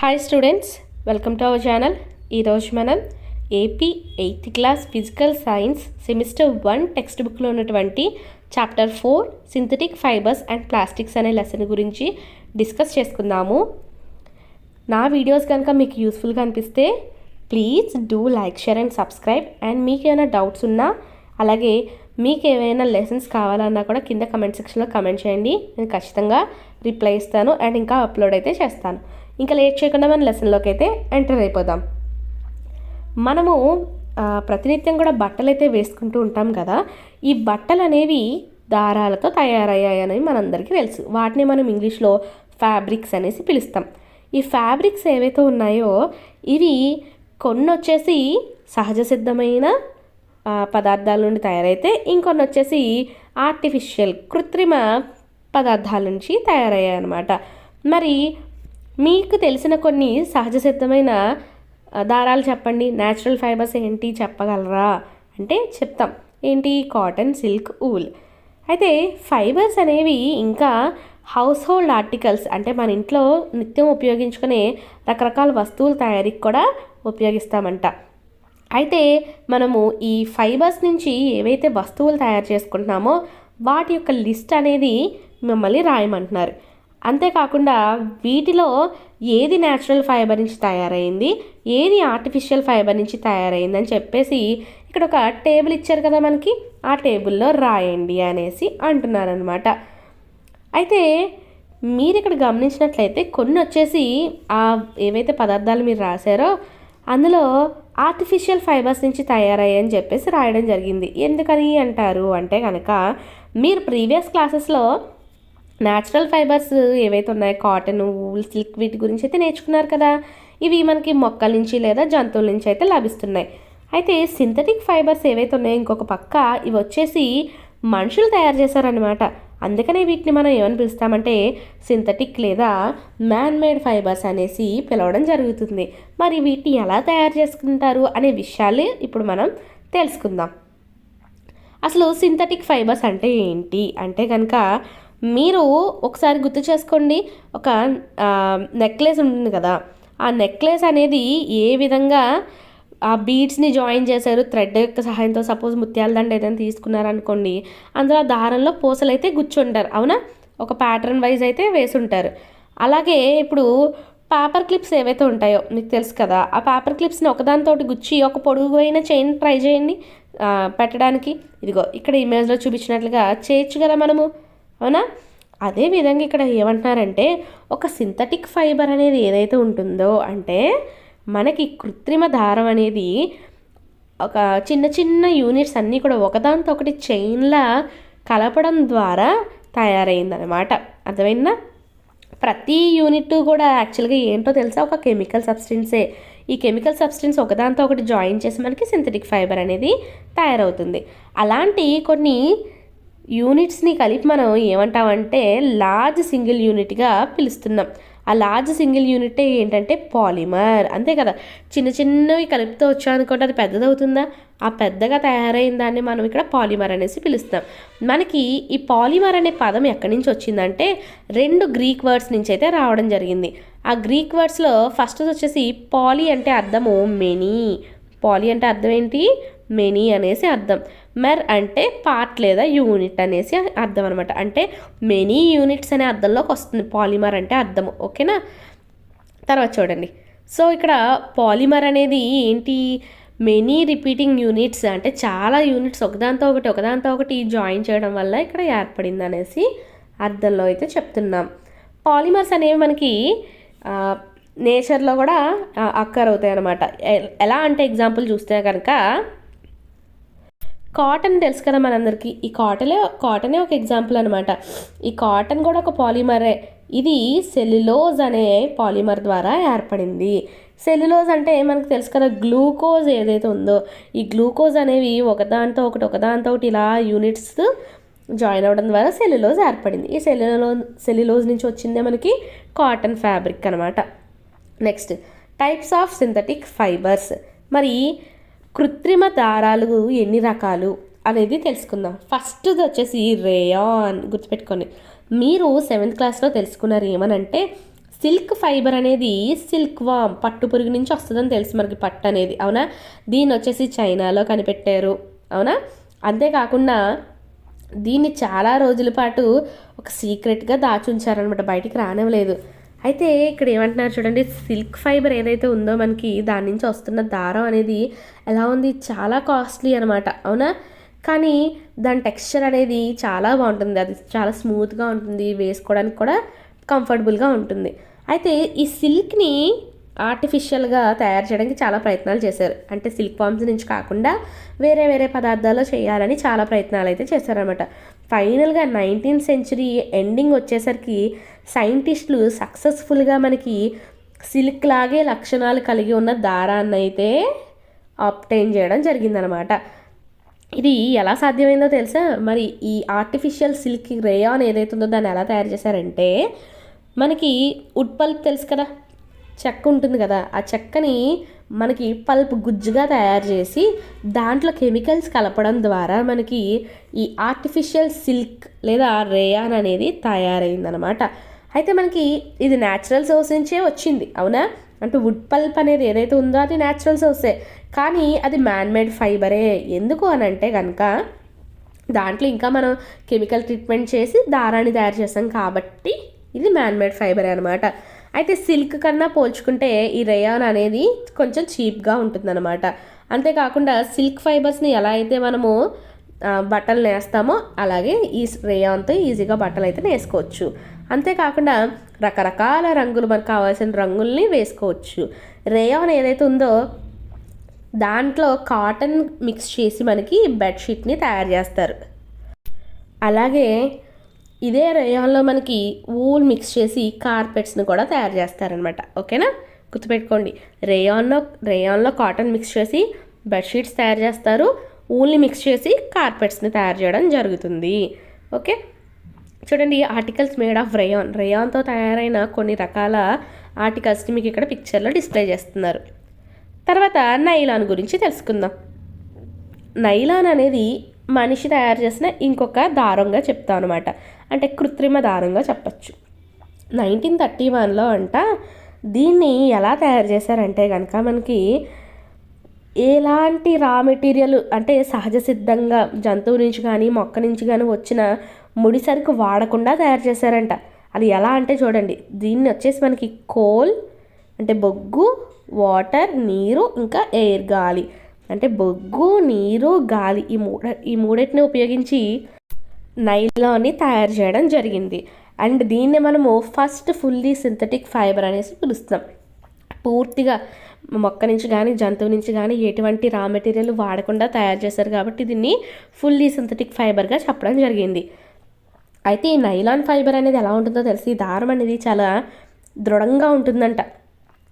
Hi students, welcome to our channel. ఈరోజు మనం AP 8th class physical science semester 1 text బుక్లో ఉన్నటువంటి chapter 4 synthetic fibres and plastics అనే lesson గురించి discuss చేసుకుందాము. నా వీడియోస్ కనుక మీకు యూస్ఫుల్గా అనిపిస్తే please do like, share and subscribe. And మీకు ఏమైనా డౌట్స్ ఉన్నా, అలాగే మీకు ఏమైనా లెసన్స్ కావాలన్నా కూడా కింద కమెంట్ సెక్షన్లో కమెంట్ చేయండి. నేను ఖచ్చితంగా రిప్లై ఇస్తాను అండ్ ఇంకా అప్లోడ్ అయితే చేస్తాను. ఇంకా లేట్ చేయకుండా మన లెసన్లోకి అయితే ఎంటర్ అయిపోదాం. మనము ప్రతినిత్యం కూడా బట్టలు అయితే వేసుకుంటూ ఉంటాం కదా. ఈ బట్టలు అనేవి దారాలతో తయారయ్యాయని మనందరికీ తెలుసు. వాటిని మనం ఇంగ్లీష్లో ఫ్యాబ్రిక్స్ అనేసి పిలుస్తాం. ఈ ఫ్యాబ్రిక్స్ ఏవైతే ఉన్నాయో ఇవి కొన్ని వచ్చేసి సహజ సిద్ధమైన పదార్థాల నుండి తయారైతే, ఇంకొన్ని వచ్చేసి ఆర్టిఫిషియల్ కృత్రిమ పదార్థాల నుంచి తయారయ్యాయి అన్నమాట. మరి మీకు తెలిసిన కొన్ని సహజ సిద్ధమైన దారాలు చెప్పండి, న్యాచురల్ ఫైబర్స్ ఏంటి చెప్పగలరా అంటే చెప్తాం. ఏంటి? Cotton, silk, wool. అయితే ఫైబర్స్ అనేవి ఇంకా హౌస్ హోల్డ్ ఆర్టికల్స్, అంటే మన ఇంట్లో నిత్యం ఉపయోగించుకునే రకరకాల వస్తువుల తయారీకి కూడా ఉపయోగిస్తామంట. అయితే మనము ఈ ఫైబర్స్ నుంచి ఏవైతే వస్తువులు తయారు చేసుకుంటున్నామో వాటి యొక్క లిస్ట్ అనేది మిమ్మల్ని రాయమంటున్నారు. అంతేకాకుండా వీటిలో ఏది న్యాచురల్ ఫైబర్ నుంచి తయారైంది, ఏది ఆర్టిఫిషియల్ ఫైబర్ నుంచి తయారైంది అని చెప్పేసి ఇక్కడ ఒక టేబుల్ ఇచ్చారు కదా మనకి, ఆ టేబుల్లో రాయండి అనేసి అంటున్నారనమాట. అయితే మీరు ఇక్కడ గమనించినట్లయితే కొన్ని వచ్చేసి ఏవైతే పదార్థాలు మీరు రాశారో అందులో ఆర్టిఫిషియల్ ఫైబర్స్ నుంచి తయారయ్యని చెప్పేసి రాయడం జరిగింది. ఎందుకని అంటారు అంటే కనుక, మీరు ప్రీవియస్ క్లాసెస్లో న్యాచురల్ ఫైబర్స్ ఏవైతే ఉన్నాయో కాటన్, ఊల్, సిల్క్ వీటి గురించి అయితే నేర్చుకున్నారు కదా. ఇవి మనకి మొక్కల నుంచి లేదా జంతువుల నుంచి అయితే లభిస్తున్నాయి. అయితే సింథటిక్ ఫైబర్స్ ఏవైతే ఉన్నాయో ఇంకొక పక్క ఇవి వచ్చేసి మనుషులు తయారు చేశారనమాట. అందుకనే వీటిని మనం ఏమని పిలుస్తామంటే సింథటిక్ లేదా మ్యాన్ మేడ్ ఫైబర్స్ అనేసి పిలవడం జరుగుతుంది. మరి వీటిని ఎలా తయారు చేసుకుంటారు అనే విషయాలు ఇప్పుడు మనం తెలుసుకుందాం. అసలు సింథటిక్ ఫైబర్స్ అంటే ఏంటి అంటే కనుక మీరు ఒకసారి గుర్తు చేసుకోండి. ఒక నెక్లెస్ ఉంటుంది కదా, ఆ నెక్లెస్ అనేది ఏ విధంగా ఆ బీడ్స్ని జాయిన్ చేశారు థ్రెడ్ యొక్క సహాయంతో. సపోజ్ ముత్యాల దండ ఏదైనా తీసుకున్నారనుకోండి, అందులో దారంలో పూసలు అయితే గుచ్చుంటారు, అవునా? ఒక ప్యాటర్న్ వైజ్ అయితే వేసుంటారు. అలాగే ఇప్పుడు పేపర్ క్లిప్స్ ఏవైతే ఉంటాయో మీకు తెలుసు కదా, ఆ పేపర్ క్లిప్స్ని ఒకదానితోటి గుచ్చి ఒక పొడుగు అయిన చైన్ ట్రై చేయండి పెట్టడానికి. ఇదిగో ఇక్కడ ఇమేజ్లో చూపించినట్లుగా చేయొచ్చు కదా మనము, అవునా? అదేవిధంగా ఇక్కడ ఏమంటున్నారంటే ఒక సింథటిక్ ఫైబర్ అనేది ఏదైతే ఉంటుందో అంటే మనకి కృత్రిమ దారం అనేది ఒక చిన్న చిన్న యూనిట్స్ అన్నీ కూడా ఒకదానితో ఒకటి చైన్లా కలపడం ద్వారా తయారైందనమాట. అర్థమైందా? ప్రతి యూనిట్ కూడా యాక్చువల్గా ఏంటో తెలుసా, ఒక కెమికల్ సబ్స్టెన్సే. ఈ కెమికల్ సబ్స్టెన్స్ ఒకదాంతో ఒకటి జాయిన్ చేసి మనకి సింథటిక్ ఫైబర్ అనేది తయారవుతుంది. అలాంటి కొన్ని యూనిట్స్ని కలిపి మనం ఏమంటామంటే లార్జ్ సింగిల్ యూనిట్గా పిలుస్తున్నాం. ఆ లార్జ్ సింగిల్ యూనిట్ ఏంటంటే పాలిమర్. అంతే కదా, చిన్న చిన్నవి కలుపుతూ వచ్చామనుకోండి, అది పెద్దదవుతుందా? ఆ పెద్దగా తయారైన దాన్ని మనం ఇక్కడ పాలిమర్ అనేసి పిలుస్తాం. మనకి ఈ పాలిమర్ అనే పదం ఎక్కడి నుంచి వచ్చిందంటే 2 గ్రీక్ వర్డ్స్ నుంచి అయితే రావడం జరిగింది. ఆ గ్రీక్ వర్డ్స్లో ఫస్ట్ వచ్చేసి పాలి అంటే అర్థము మెనీ. పాలి అంటే అర్థం ఏంటి? మెనీ అనేసి అర్థం. మెర్ అంటే పార్ట్ లేదా యూనిట్ అనేసి అర్థం అనమాట. అంటే మెనీ యూనిట్స్ అనే అర్థంలోకి వస్తుంది పాలిమర్ అంటే అర్థము. ఓకేనా? తర్వాత చూడండి. సో ఇక్కడ పాలిమర్ అనేది ఏంటి? మెనీ రిపీటింగ్ యూనిట్స్, అంటే చాలా యూనిట్స్ ఒకదాంతో ఒకటి జాయిన్ చేయడం వల్ల ఇక్కడ ఏర్పడింది అనేసి అర్థంలో అయితే చెప్తున్నాం. పాలిమర్స్ అనేవి మనకి నేచర్లో కూడా అక్కర్ అవుతాయి అన్నమాట. ఎలా అంటే ఎగ్జాంపుల్ చూస్తే కనుక కాటన్ తెలుసు కదా మనందరికీ. ఈ కాటనే ఒక ఎగ్జాంపుల్ అనమాట. ఈ కాటన్ కూడా ఒక పాలిమరే. ఇది సెల్యులోజ్ అనే పాలిమర్ ద్వారా ఏర్పడింది. సెల్యులోజ్ అంటే మనకు తెలుసు కదా, గ్లూకోజ్ ఏదైతే ఉందో ఈ గ్లూకోజ్ అనేవి ఒకదాంతో ఒకటి ఇలా యూనిట్స్ జాయిన్ అవ్వడం ద్వారా సెల్యులోజ్ ఏర్పడింది. ఈ సెల్యులోజ్ నుంచి వచ్చిందే మనకి కాటన్ ఫ్యాబ్రిక్ అనమాట. Next types of synthetic fibres. మరి కృత్రిమ దారాలు ఎన్ని రకాలు అనేది తెలుసుకుందాం. ఫస్ట్ది వచ్చేసి రేయాన్. గుర్తుపెట్టుకోండి, మీరు 7th క్లాస్లో తెలుసుకున్నారు ఏమనంటే సిల్క్ ఫైబర్ అనేది సిల్క్ వామ్ పట్టు పురుగు నుంచి వస్తుందని తెలుసు మనకి పట్టు అనేది, అవునా. దీన్ని వచ్చేసి చైనాలో కనిపెట్టారు, అవునా. అంతేకాకుండా దీన్ని చాలా రోజుల పాటు ఒక సీక్రెట్గా దాచి ఉంచారనమాట, బయటికి రానివ్వలేదు. అయితే ఇక్కడ ఏమంటున్నారు చూడండి, సిల్క్ ఫైబర్ ఏదైతే ఉందో మనకి దాని నుంచి వస్తున్న దారం అనేది ఎలా ఉంది, చాలా కాస్ట్లీ అనమాట, అవునా. కానీ దాని టెక్స్చర్ అనేది చాలా బాగుంటుంది, అది చాలా స్మూత్గా ఉంటుంది, వేసుకోవడానికి కూడా కంఫర్టబుల్గా ఉంటుంది. అయితే ఈ సిల్క్ని ఆర్టిఫిషియల్గా తయారు చేయడానికి చాలా ప్రయత్నాలు చేశారు, అంటే సిల్క్ వామ్స్ నుంచి కాకుండా వేరే వేరే పదార్థాలు చేయాలని చాలా ప్రయత్నాలు అయితే చేశారనమాట. ఫైనల్గా 19th సెంచరీ ఎండింగ్ వచ్చేసరికి సైంటిస్టులు సక్సెస్ఫుల్గా మనకి సిల్క్ లాగే లక్షణాలు కలిగి ఉన్న దారాన్ని అయితే ఆబ్టైన్ చేయడం జరిగిందనమాట. ఇది ఎలా సాధ్యమైందో తెలుసా. మరి ఈ ఆర్టిఫిషియల్ సిల్క్ రేయాన్ ఏదైతే ఉందో దాన్ని ఎలా తయారు చేశారంటే, మనకి వుడ్ పల్ప్ తెలుసు కదా, చెక్క ఉంటుంది కదా, ఆ చెక్కని మనకి పల్ప్ గుజ్జుగా తయారు చేసి దాంట్లో కెమికల్స్ కలపడం ద్వారా మనకి ఈ ఆర్టిఫిషియల్ సిల్క్ లేదా రేయాన్ అనేది తయారైందనమాట. అయితే మనకి ఇది న్యాచురల్ సోర్స్ నుంచే వచ్చింది, అవునా. అంటే వుడ్ పల్ప్ అనేది ఏదైతే ఉందో అది న్యాచురల్ సోర్సే, కానీ అది మ్యాన్మేడ్ ఫైబరే. ఎందుకు అని అంటే కనుక దాంట్లో ఇంకా మనం కెమికల్ ట్రీట్మెంట్ చేసి దారాన్ని తయారు చేస్తాం కాబట్టి ఇది మ్యాన్మేడ్ ఫైబరే అనమాట. అయితే సిల్క్ కన్నా పోల్చుకుంటే ఈ రేయాన్ అనేది కొంచెం చీప్గా ఉంటుందన్నమాట. అంతేకాకుండా సిల్క్ ఫైబర్స్ని ఎలా అయితే మనము బట్టలు నేస్తామో అలాగే ఈ రేయాన్తో ఈజీగా బట్టలు అయితే నేసుకోవచ్చు. అంతేకాకుండా రకరకాల రంగులు, మనకు కావాల్సిన రంగుల్ని వేసుకోవచ్చు. రేయాన్ ఏదైతే ఉందో దాంట్లో కాటన్ మిక్స్ చేసి మనకి బెడ్షీట్ని తయారు చేస్తారు. అలాగే ఇదే రేయాన్లో మనకి వూల్ మిక్స్ చేసి కార్పెట్స్ని కూడా తయారు చేస్తారనమాట, ఓకేనా. గుర్తుపెట్టుకోండి, రేయాన్లో కాటన్ మిక్స్ చేసి బెడ్షీట్స్ తయారు చేస్తారు, వూల్ని మిక్స్ చేసి కార్పెట్స్ని తయారు చేయడం జరుగుతుంది, ఓకే. చూడండి, ఆర్టికల్స్ మేడ్ ఆఫ్ రేయాన్తో తయారైన కొన్ని రకాల ఆర్టికల్స్ని మీకు ఇక్కడ పిక్చర్లో డిస్ప్లే చేస్తున్నారు. తర్వాత నైలాన్ గురించి తెలుసుకుందాం. నైలాన్ అనేది మనిషి తయారు చేసిన ఇంకొక దారంగా చెప్తాం అనమాట, అంటే కృత్రిమ దారంగా చెప్పచ్చు. 1931లో అంట దీన్ని ఎలా తయారు చేశారంటే కనుక మనకి ఎలాంటి రా మెటీరియల్ అంటే సహజ సిద్ధంగా జంతువు నుంచి కానీ మొక్క నుంచి కానీ వచ్చిన ముడి సరుకు వాడకుండా తయారు చేశారంట. అది ఎలా అంటే చూడండి, దీన్ని వచ్చేసి మనకి కోల్ అంటే బొగ్గు, వాటర్ నీరు, ఇంకా ఎయిర్ గాలి, అంటే బొగ్గు నీరు గాలి ఈ మూడింటిని ఉపయోగించి నైలాన్ని తయారు చేయడం జరిగింది. అండ్ దీన్ని మనము ఫస్ట్ ఫుల్లీ సింథటిక్ ఫైబర్ అనేసి పిలుస్తాం. పూర్తిగా మొక్క నుంచి కానీ జంతువు నుంచి కానీ ఎటువంటి రా మెటీరియల్ వాడకుండా తయారు చేశారు కాబట్టి దీన్ని ఫుల్లీ సింథటిక్ ఫైబర్గా చెప్పడం జరిగింది. అయితే ఈ నైలాన్ ఫైబర్ అనేది ఎలా ఉంటుందో తెలిసి, దారం అనేది చాలా దృఢంగా ఉంటుందంట,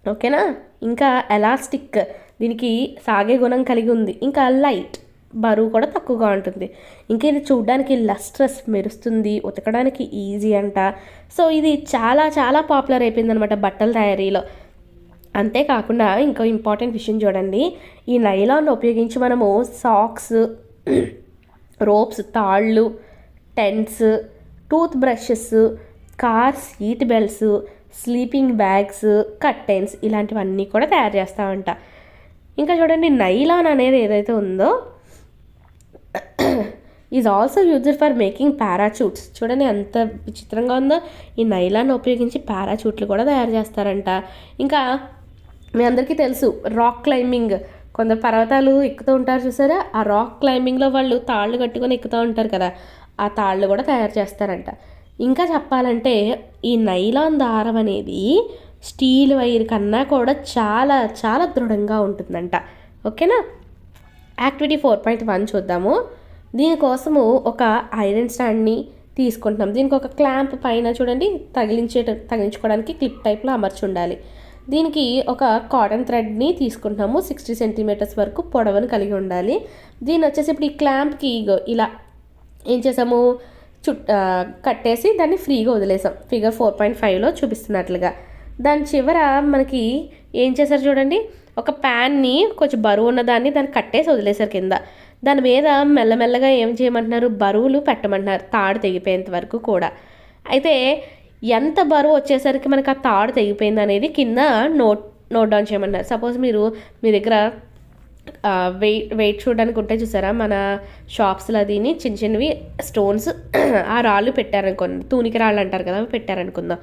ఓకేనా. ఇంకా ఎలాస్టిక్, దీనికి సాగే గుణం కలిగి ఉంది. ఇంకా లైట్, బరువు కూడా తక్కువగా ఉంటుంది. ఇంకా ఇది చూడడానికి లస్ట్రస్, మెరుస్తుంది, ఉతకడానికి ఈజీ అంట. సో ఇది చాలా చాలా పాపులర్ అయిపోయింది అనమాట బట్టల తయారీలో. అంతేకాకుండా ఇంకో ఇంపార్టెంట్ విషయం చూడండి, ఈ నైలాన్ ఉపయోగించి మనము సాక్స్, రోప్స్, తాళ్ళు, tents, tooth brushes, car seat belts, sleeping bags, curtains ఇలాంటివన్నీ కూడా తయారు చేస్తామంట. ఇంకా చూడండి, నైలాన్ అనేది ఏదైతే ఉందో is also used for making parachutes. చూడండి ఎంత విచిత్రంగా ఉందో, ఈ నైలాన్ ఉపయోగించి పారాచూట్లు కూడా తయారు చేస్తారంట. ఇంకా మీ అందరికీ తెలుసు రాక్ క్లైంబింగ్, కొందరు పర్వతాలు ఎక్కుతూ ఉంటారు చూసారా, ఆ రాక్ క్లైంబింగ్లో వాళ్ళు తాళ్ళు కట్టుకొని ఎక్కుతూ ఉంటారు కదా, ఆ తాళ్ళు కూడా తయారు చేస్తారంట. ఇంకా చెప్పాలంటే ఈ నైలాన్ దారం అనేది స్టీల్ వైర్ కన్నా కూడా చాలా చాలా దృఢంగా ఉంటుందంట, ఓకేనా. యాక్టివిటీ 4.1 చూద్దాము. దీనికోసము ఒక ఐరన్ స్టాండ్ని తీసుకుంటున్నాం. దీనికి ఒక క్లాంప్ పైన చూడండి తగిలించుకోవడానికి క్లిప్ టైప్లో అమర్చి ఉండాలి. దీనికి ఒక కాటన్ థ్రెడ్ని తీసుకుంటున్నాము, 60 సెంటీమీటర్స్ వరకు పొడవును కలిగి ఉండాలి. దీన్ని వచ్చేసి ఇప్పుడు ఈ క్లాంప్కి ఇలా ఏం చేసాము, కట్టేసి దాన్ని ఫ్రీగా వదిలేసాం. ఫిగర్ 4.5లో చూపిస్తున్నట్లుగా. దాని చివర మనకి ఏం చేశారు చూడండి, ఒక ప్యాన్ని కొంచెం బరువు ఉన్న దాన్ని కట్టేసి వదిలేసారు కింద. దాని మీద మెల్లమెల్లగా ఏం చేయమంటున్నారు, బరువులు పెట్టమంటున్నారు తాడు తెగిపోయేంత వరకు కూడా. అయితే ఎంత బరువు వచ్చేసరికి మనకు ఆ తాడు తెగిపోయింది అనేది కింద నోట్ డౌన్ చేయమన్నారు. సపోజ్ మీ దగ్గర వెయిట్ చూడడానికి ఉంటే చూసారా, మన షాప్స్లో దీన్ని చిన్న చిన్నవి స్టోన్స్ ఆ రాళ్ళు పెట్టారనుకోండి, తూనికి రాళ్ళు అంటారు కదా, పెట్టారనుకుందాం.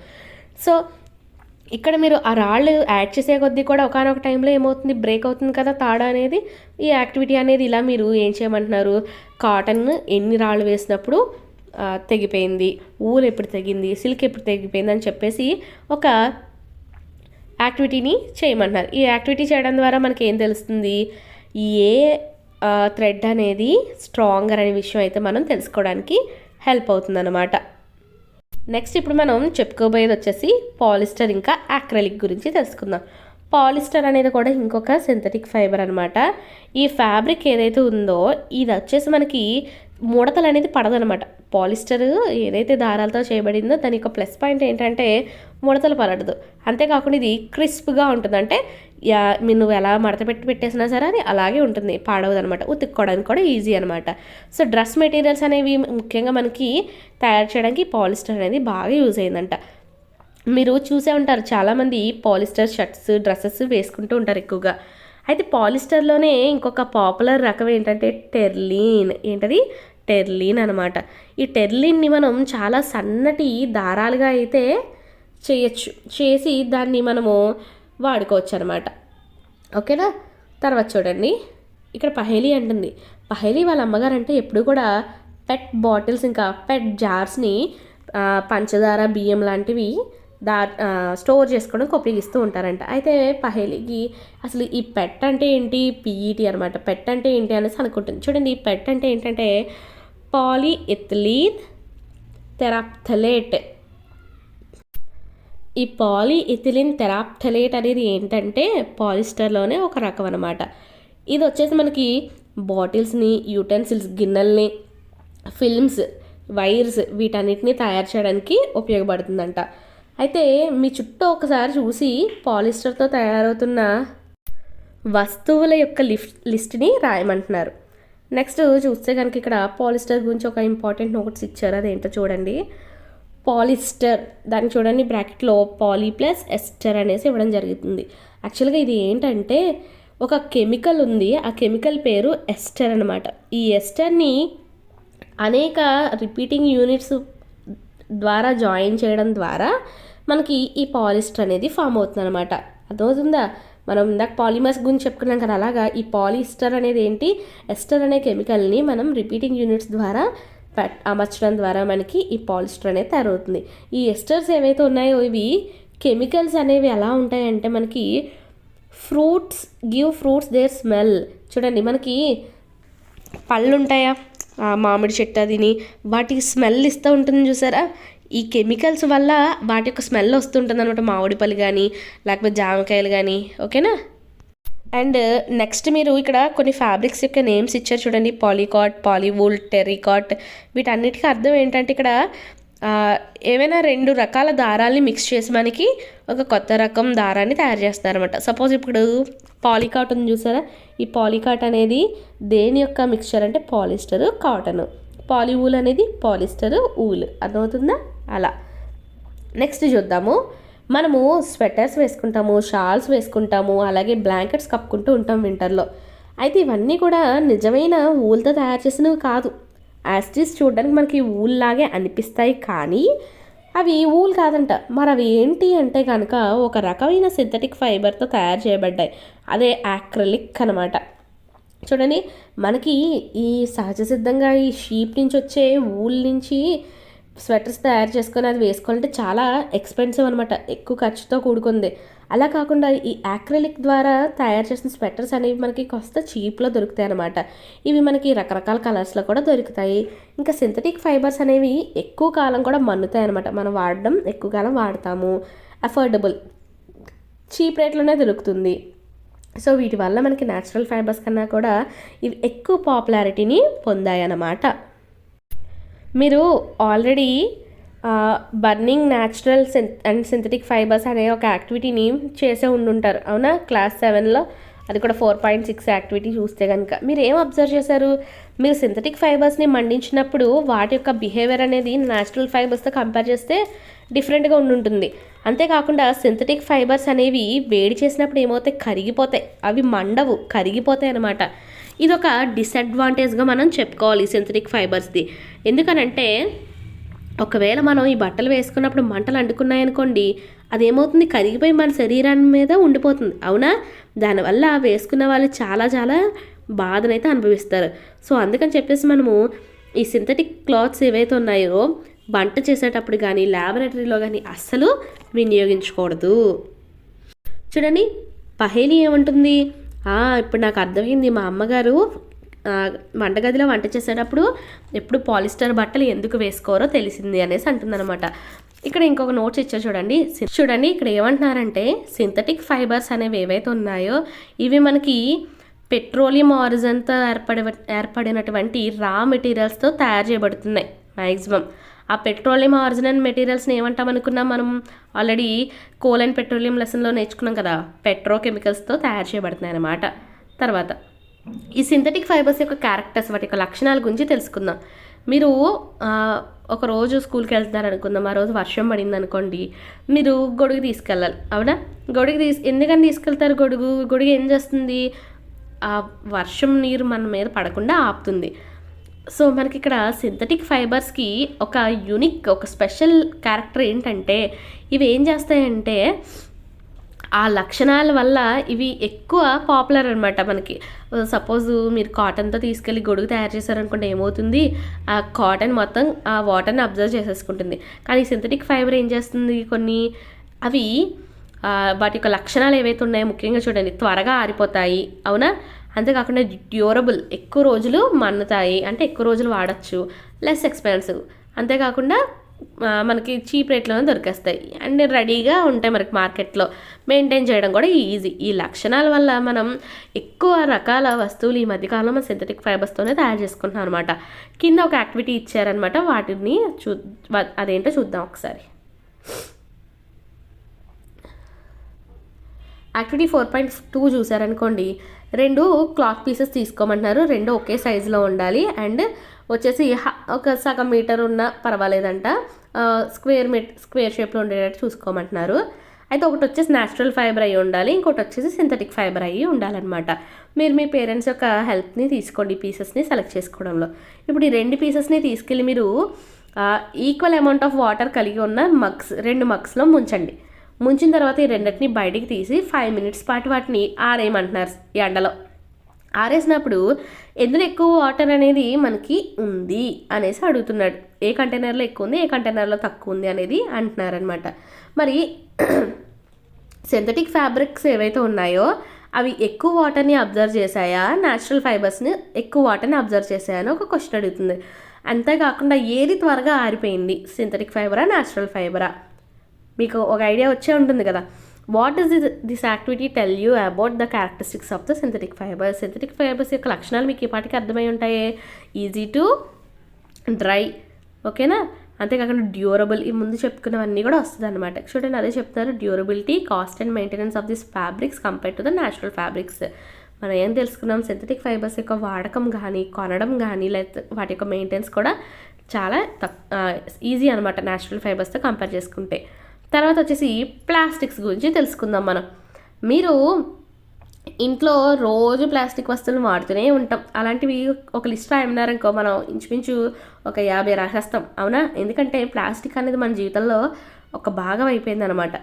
సో ఇక్కడ మీరు ఆ రాళ్ళు యాడ్ చేసే కొద్దీ కూడా ఒకనొక టైంలో ఏమవుతుంది, బ్రేక్ అవుతుంది కదా తాడు అనేది. ఈ యాక్టివిటీ అనేది ఇలా మీరు ఏం చేయమంటున్నారు, కాటన్ ఎన్ని రాళ్ళు వేసినప్పుడు తెగిపోయింది, ఊలు ఎప్పుడు తెగింది, సిల్క్ ఎప్పుడు తెగిపోయింది అని చెప్పేసి ఒక యాక్టివిటీని చేయమంటున్నారు. ఈ యాక్టివిటీ చేయడం ద్వారా మనకి ఏం తెలుస్తుంది, ఏ థ్రెడ్ అనేది స్ట్రాంగర్ అనే విషయం అయితే మనం తెలుసుకోవడానికి హెల్ప్ అవుతుందన్నమాట. నెక్స్ట్ ఇప్పుడు మనం చెప్పుకోబోయేది వచ్చేసి పాలిస్టర్ ఇంకా యాక్రిలిక్ గురించి తెలుసుకుందాం. పాలిస్టర్ అనేది కూడా ఇంకొక సింథటిక్ ఫైబర్ అనమాట. ఈ ఫ్యాబ్రిక్ ఏదైతే ఉందో ఇది వచ్చేసి మనకి ముడతలు అనేది పడదనమాట. పాలిస్టర్ ఏదైతే దారాలతో చేయబడిందో దాని యొక్క ప్లస్ పాయింట్ ఏంటంటే ముడతలు పడదు. అంతేకాకుండా ఇది క్రిస్ప్గా ఉంటుంది. అంటే నువ్వు ఎలా మడత పెట్టేసినా సరే అది అలాగే ఉంటుంది, పాడవదు అనమాట. ఉతుక్కోవడానికి కూడా ఈజీ అనమాట. సో డ్రెస్ మెటీరియల్స్ అనేవి ముఖ్యంగా మనకి తయారు చేయడానికి పాలిస్టర్ అనేది బాగా యూజ్ అయిందంట. మీరు చూసే ఉంటారు చాలామంది పాలిస్టర్ షర్ట్స్ డ్రెస్సెస్ వేసుకుంటూ ఉంటారు ఎక్కువగా. అయితే పాలిస్టర్లోనే ఇంకొక పాపులర్ రకం ఏంటంటే టెర్లిన్. ఏంటది? టెర్లిన్ అనమాట. ఈ టెర్లిన్ని మనం చాలా సన్నటి దారాలుగా అయితే చేసి దాన్ని మనము వాడుకోవచ్చు అనమాట. ఓకేనా? తర్వాత చూడండి, ఇక్కడ పహేలీ అంటుంది. పహేలీ వాళ్ళ అమ్మగారు అంటే ఎప్పుడు కూడా పెట్ బాటిల్స్ ఇంకా పెట్ జార్స్ని పంచదార బియ్యం లాంటివి స్టోర్ చేసుకోవడానికి ఉపయోగిస్తూ ఉంటారంట. అయితే పహేలీకి అసలు ఈ పెట్ అంటే ఏంటి, పిఈటి అనమాట. పెట్ అంటే ఏంటి అనేసి అనుకుంటుంది. చూడండి, ఈ పెట్ అంటే ఏంటంటే పాలీఇథిలీన్ టెరాప్థలేట్. ఈ పాలీఇథిలీన్ టెరాప్థలేట్ అనేది ఏంటంటే పాలిస్టర్లోనే ఒక రకం అనమాట. ఇది వచ్చేసి మనకి బాటిల్స్ని, యూటెన్సిల్స్, గిన్నెల్ని, ఫిల్మ్స్, వైర్స్ వీటన్నిటిని తయారు చేయడానికి ఉపయోగపడుతుందంట. అయితే మీ చుట్టూ ఒకసారి చూసి పాలిస్టర్తో తయారవుతున్న వస్తువుల యొక్క లిస్ట్ని రాయమంటున్నారు. నెక్స్ట్ చూస్తే కనుక ఇక్కడ పాలిస్టర్ గురించి ఒక ఇంపార్టెంట్ నోట్స్ ఇచ్చారు. అదేంటో చూడండి. పాలిస్టర్, దాన్ని చూడండి బ్రాకెట్లో పాలీ ప్లస్ ఎస్టర్ అనేసి ఇవ్వడం జరుగుతుంది. యాక్చువల్గా ఇది ఏంటంటే ఒక కెమికల్ ఉంది, ఆ కెమికల్ పేరు ఎస్టర్ అనమాట. ఈ ఎస్టర్ని అనేక రిపీటింగ్ యూనిట్స్ ద్వారా జాయిన్ చేయడం ద్వారా మనకి ఈ పాలిస్టర్ అనేది ఫామ్ అవుతుంది అనమాట. అర్థమవుతుందా? మనం ఇందాక పాలిమర్స్ గురించి చెప్పుకున్నాం కదా, అలాగా ఈ పాలిస్టర్ అనేది ఏంటి, ఎస్టర్ అనే కెమికల్ని మనం రిపీటింగ్ యూనిట్స్ ద్వారా అమర్చడం ద్వారా మనకి ఈ పాలిస్టర్ అనేది తయారవుతుంది. ఈ ఎస్టర్స్ ఏవైతే ఉన్నాయో ఇవి కెమికల్స్ అనేవి ఎలా ఉంటాయంటే మనకి గివ్ ఫ్రూట్స్ దేర్ స్మెల్. చూడండి, మనకి పళ్ళు ఉంటాయా, మామిడి చెట్టు అదిని వాటికి స్మెల్ ఇస్తూ ఉంటుంది చూసారా. ఈ కెమికల్స్ వల్ల వాటి యొక్క స్మెల్ వస్తుంటుంది అనమాట, మామిడి పళ్ళు కానీ లేకపోతే జామకాయలు కానీ. ఓకేనా? అండ్ నెక్స్ట్ మీరు ఇక్కడ కొన్ని ఫ్యాబ్రిక్స్ యొక్క నేమ్స్ ఇచ్చారు చూడండి. పాలీకాట్, పాలీవూల్, టెర్రికాట్. వీటన్నిటికీ అర్థం ఏంటంటే ఇక్కడ ఏవైనా 2 రకాల దారాల్ని మిక్స్ చేసి మనకి ఒక కొత్త రకం దారాన్ని తయారు చేస్తారనమాట. సపోజ్ ఇప్పుడు పాలీకాట్ ఉంది చూసారా, ఈ పాలీకాట్ అనేది దేని యొక్క మిక్స్చర్ అంటే పాలిస్టర్, కాటన్. పాలీవూల్ అనేది పాలిస్టర్, ఊల్. అర్థమవుతుందా? అలా. నెక్స్ట్ చూద్దాము. మనము స్వెటర్స్ వేసుకుంటాము, షాల్స్ వేసుకుంటాము, అలాగే బ్లాంకెట్స్ కప్పుకుంటూ ఉంటాం వింటర్లో. అయితే ఇవన్నీ కూడా నిజమైన ఊల్తో తయారు చేసినవి కాదు. యాస్టీస్ చూడడానికి మనకి ఊల్ లాగే అనిపిస్తాయి కానీ అవి ఊల్ కాదంట. మరి అవి ఏంటి అంటే కనుక ఒక రకమైన సింథటిక్ ఫైబర్తో తయారు చేయబడ్డాయి. అదే యాక్రిలిక్ అనమాట. చూడండి, మనకి ఈ సహజ సిద్ధంగా ఈ షీప్ నుంచి వచ్చే ఊల్ నుంచి స్వెటర్స్ తయారు చేసుకొని అది వేసుకోవాలంటే చాలా ఎక్స్పెన్సివ్ అనమాట, ఎక్కువ ఖర్చుతో కూడుకుంది. అలా కాకుండా ఈ యాక్రిలిక్ ద్వారా తయారు చేసిన స్వెటర్స్ అనేవి మనకి కాస్త చీప్లో దొరుకుతాయి అనమాట. ఇవి మనకి రకరకాల కలర్స్లో కూడా దొరుకుతాయి. ఇంకా సింథటిక్ ఫైబర్స్ అనేవి ఎక్కువ కాలం కూడా మన్నుతాయి అనమాట. మనం వాడడం ఎక్కువ కాలం వాడతాము, అఫోర్డబుల్, చీప్ రేట్లోనే దొరుకుతుంది. సో వీటి వల్ల మనకి న్యాచురల్ ఫైబర్స్ కన్నా కూడా ఇవి ఎక్కువ పాపులారిటీని పొందాయి అన్నమాట. మీరు already burning natural and synthetic fibres అనే ఒక యాక్టివిటీని చేసే ఉండుంటారు, అవునా? క్లాస్ 7లో అది కూడా 4.6 యాక్టివిటీ చూస్తే కనుక మీరు ఏం అబ్జర్వ్ చేశారు? మీరు సింథటిక్ ఫైబర్స్ని మండించినప్పుడు వాటి యొక్క బిహేవియర్ అనేది న్యాచురల్ ఫైబర్స్తో కంపేర్ చేస్తే డిఫరెంట్గా ఉంటుంది. అంతేకాకుండా సింథటిక్ ఫైబర్స్ అనేవి వేడి చేసినప్పుడు ఏమవుతాయి, కరిగిపోతాయి, అవి మండవు, కరిగిపోతాయి అన్నమాట. ఇది ఒక డిసడ్వాంటేజ్గా మనం చెప్పుకోవాలి సింథటిక్ ఫైబర్స్ది. ఎందుకనంటే ఒకవేళ మనం ఈ బట్టలు వేసుకున్నప్పుడు మంటలు అంటుకున్నాయనుకోండి, అదేమవుతుంది, కరిగిపోయి మన శరీరం మీద ఉండిపోతుంది, అవునా? దానివల్ల వేసుకున్న వాళ్ళు చాలా చాలా బాధనైతే అనుభవిస్తారు. సో అందుకని చెప్పేసి మనము ఈ సింథటిక్ క్లాత్స్ ఏవైతే ఉన్నాయో వంట చేసేటప్పుడు కానీ ల్యాబొరేటరీలో కానీ అస్సలు వినియోగించకూడదు. చూడండి పహేలి ఏమంటుంది, ఇప్పుడు నాకు అర్థమైంది, మా అమ్మగారు వంటగదిలో వంట చేసేటప్పుడు ఎప్పుడు పాలిస్టర్ బట్టలు ఎందుకు వేసుకోరో తెలిసింది అనేసి అంటుందన్నమాట. ఇక్కడ ఇంకొక నోట్స్ ఇచ్చారు చూడండి. ఇక్కడ ఏమంటున్నారంటే సింథటిక్ ఫైబర్స్ అనేవి ఏవైతే ఉన్నాయో ఇవి మనకి పెట్రోలియం ఆరిజిన్తో ఏర్పడినటువంటి రా మెటీరియల్స్తో తయారు చేయబడుతున్నాయి. మ్యాక్సిమం ఆ పెట్రోలియం ఆరిజినల్ మెటీరియల్స్ని ఏమంటాం అనుకున్నాం మనం, ఆల్రెడీ కోల్ అండ్ పెట్రోలియం లెసన్లో నేర్చుకున్నాం కదా, పెట్రోకెమికల్స్తో తయారు చేయబడుతున్నాయి అన్నమాట. తర్వాత ఈ సింథటిక్ ఫైబర్స్ యొక్క క్యారెక్టర్స్, వాటి యొక్క లక్షణాల గురించి తెలుసుకుందాం. మీరు ఒక రోజు స్కూల్కి వెళ్తున్నారు అనుకుందాం, ఆ రోజు వర్షం పడింది అనుకోండి, మీరు గొడుగు తీసుకెళ్ళాలి, అవునా? ఎందుకని తీసుకెళ్తారు? గొడుగు ఏం చేస్తుంది, ఆ వర్షం నీరు మన మీద పడకుండా ఆపుతుంది. సో మనకి ఇక్కడ సింథటిక్ ఫైబర్స్కి ఒక యూనిక్, ఒక స్పెషల్ క్యారెక్టర్ ఏంటంటే ఇవి ఏం చేస్తాయంటే ఆ లక్షణాల వల్ల ఇవి ఎక్కువ పాపులర్ అనమాట. మనకి సపోజ్ మీరు కాటన్తో తీసుకెళ్ళి గొడుగు తయారు చేశారనుకుంటే ఏమవుతుంది, ఆ కాటన్ మొత్తం ఆ వాటర్ని అబ్జర్వ్ చేసేసుకుంటుంది. కానీ సింథటిక్ ఫైబర్ ఏం చేస్తుంది, కొన్ని అవి వాటి యొక్క లక్షణాలు ఏవైతే ఉన్నాయో ముఖ్యంగా చూడండి, త్వరగా ఆరిపోతాయి, అవునా? అంతేకాకుండా డ్యూరబుల్, ఎక్కువ రోజులు మన్నుతాయి, అంటే ఎక్కువ రోజులు వాడచ్చు, లెస్ ఎక్స్పెన్సివ్, అంతేకాకుండా మనకి చీప్ రేట్లోనే దొరికేస్తాయి అండ్ రెడీగా ఉంటాయి మనకి మార్కెట్లో, మెయింటైన్ చేయడం కూడా ఈజీ. ఈ లక్షణాల వల్ల మనం ఎక్కువ రకాల వస్తువులు ఈ మధ్యకాలంలో మనం సింథటిక్ ఫైబర్స్తోనే తయారు చేసుకుంటున్నాం అనమాట. కింద ఒక యాక్టివిటీ ఇచ్చారనమాట, వాటిని అదేంటో చూద్దాం ఒకసారి. యాక్టివిటీ 4.2 చూసారనుకోండి, 2 క్లాత్ పీసెస్ తీసుకోమంటున్నారు, 2 ఒకే సైజులో ఉండాలి అండ్ వచ్చేసి ఒక సగం మీటర్ ఉన్న పర్వాలేదంట, స్క్వేర్ షేప్లో ఉండేటట్టు చూసుకోమంటున్నారు. అయితే ఒకటి వచ్చేసి న్యాచురల్ ఫైబర్ అయ్యి ఉండాలి, ఇంకోటి వచ్చేసి సింథటిక్ ఫైబర్ అయ్యి ఉండాలన్నమాట. మీరు మీ పేరెంట్స్ యొక్క హెల్ప్ని తీసుకోండి పీసెస్ని సెలెక్ట్ చేసుకోవడంలో. ఇప్పుడు ఈ 2 పీసెస్ని తీసుకెళ్ళి మీరు ఈక్వల్ అమౌంట్ ఆఫ్ వాటర్ కలిగి ఉన్న 2 మగ్స్లో ముంచండి. ముంచిన తర్వాత ఈ రెండింటిని బయటికి తీసి 5 minutes పాటు వాటిని ఆరేయమంటున్నారు ఎండలో. ఆరేసినప్పుడు ఎందులో ఎక్కువ వాటర్ అనేది మనకి ఉంది అనేసి అడుగుతున్నాడు. ఏ కంటైనర్లో ఎక్కువ ఉంది, ఏ కంటైనర్లో తక్కువ ఉంది అనేది అంటున్నారనమాట. మరి సింథటిక్ ఫ్యాబ్రిక్స్ ఏవైతే ఉన్నాయో అవి ఎక్కువ వాటర్ని అబ్జర్వ్ చేశాయా, న్యాచురల్ ఫైబర్స్ని ఎక్కువ వాటర్ని అబ్జర్వ్ చేశాయా అని ఒక క్వశ్చన్ అడుగుతుంది. అంతేకాకుండా ఏది త్వరగా ఆరిపోయింది, సింథటిక్ ఫైబరా న్యాచురల్ ఫైబరా? మీకు ఒక ఐడియా వచ్చే ఉంటుంది కదా. What does this activity tell you about the characteristics of the synthetic fibres? Synthetic fibres యొక్క లక్షణాలు మీకు ఈ పాటికి అర్థమై ఉంటాయి. ఈజీ టు డ్రై, ఓకేనా? అంతేకాకుండా డ్యూరబుల్, ఈ ముందు చెప్పుకున్నవన్నీ కూడా వస్తుంది అనమాట. చూడండి అదే చెప్తారు, durability, cost and maintenance of this fabrics compare to the natural fabrics. మనం ఏం తెలుసుకున్నాం, సింథటిక్ ఫైబర్స్ యొక్క వాడకం కానీ కొనడం కానీ లేకపోతే వాటి యొక్క మెయింటెనెన్స్ కూడా చాలా ఈజీ అనమాట న్యాచురల్ ఫైబర్స్తో కంపేర్ చేసుకుంటే. తర్వాత వచ్చేసి ప్లాస్టిక్స్ గురించి తెలుసుకుందాం మనం. మీరు ఇంట్లో రోజు ప్లాస్టిక్ వస్తువులు వాడుతూనే ఉంటాం. అలాంటివి ఒక లిస్ట్ రాయమన్నారనుకో, మనం ఇంచుమించు ఒక 50 రాసేస్తాం, అవునా? ఎందుకంటే ప్లాస్టిక్ అనేది మన జీవితంలో ఒక భాగం అయిపోయింది అనమాట.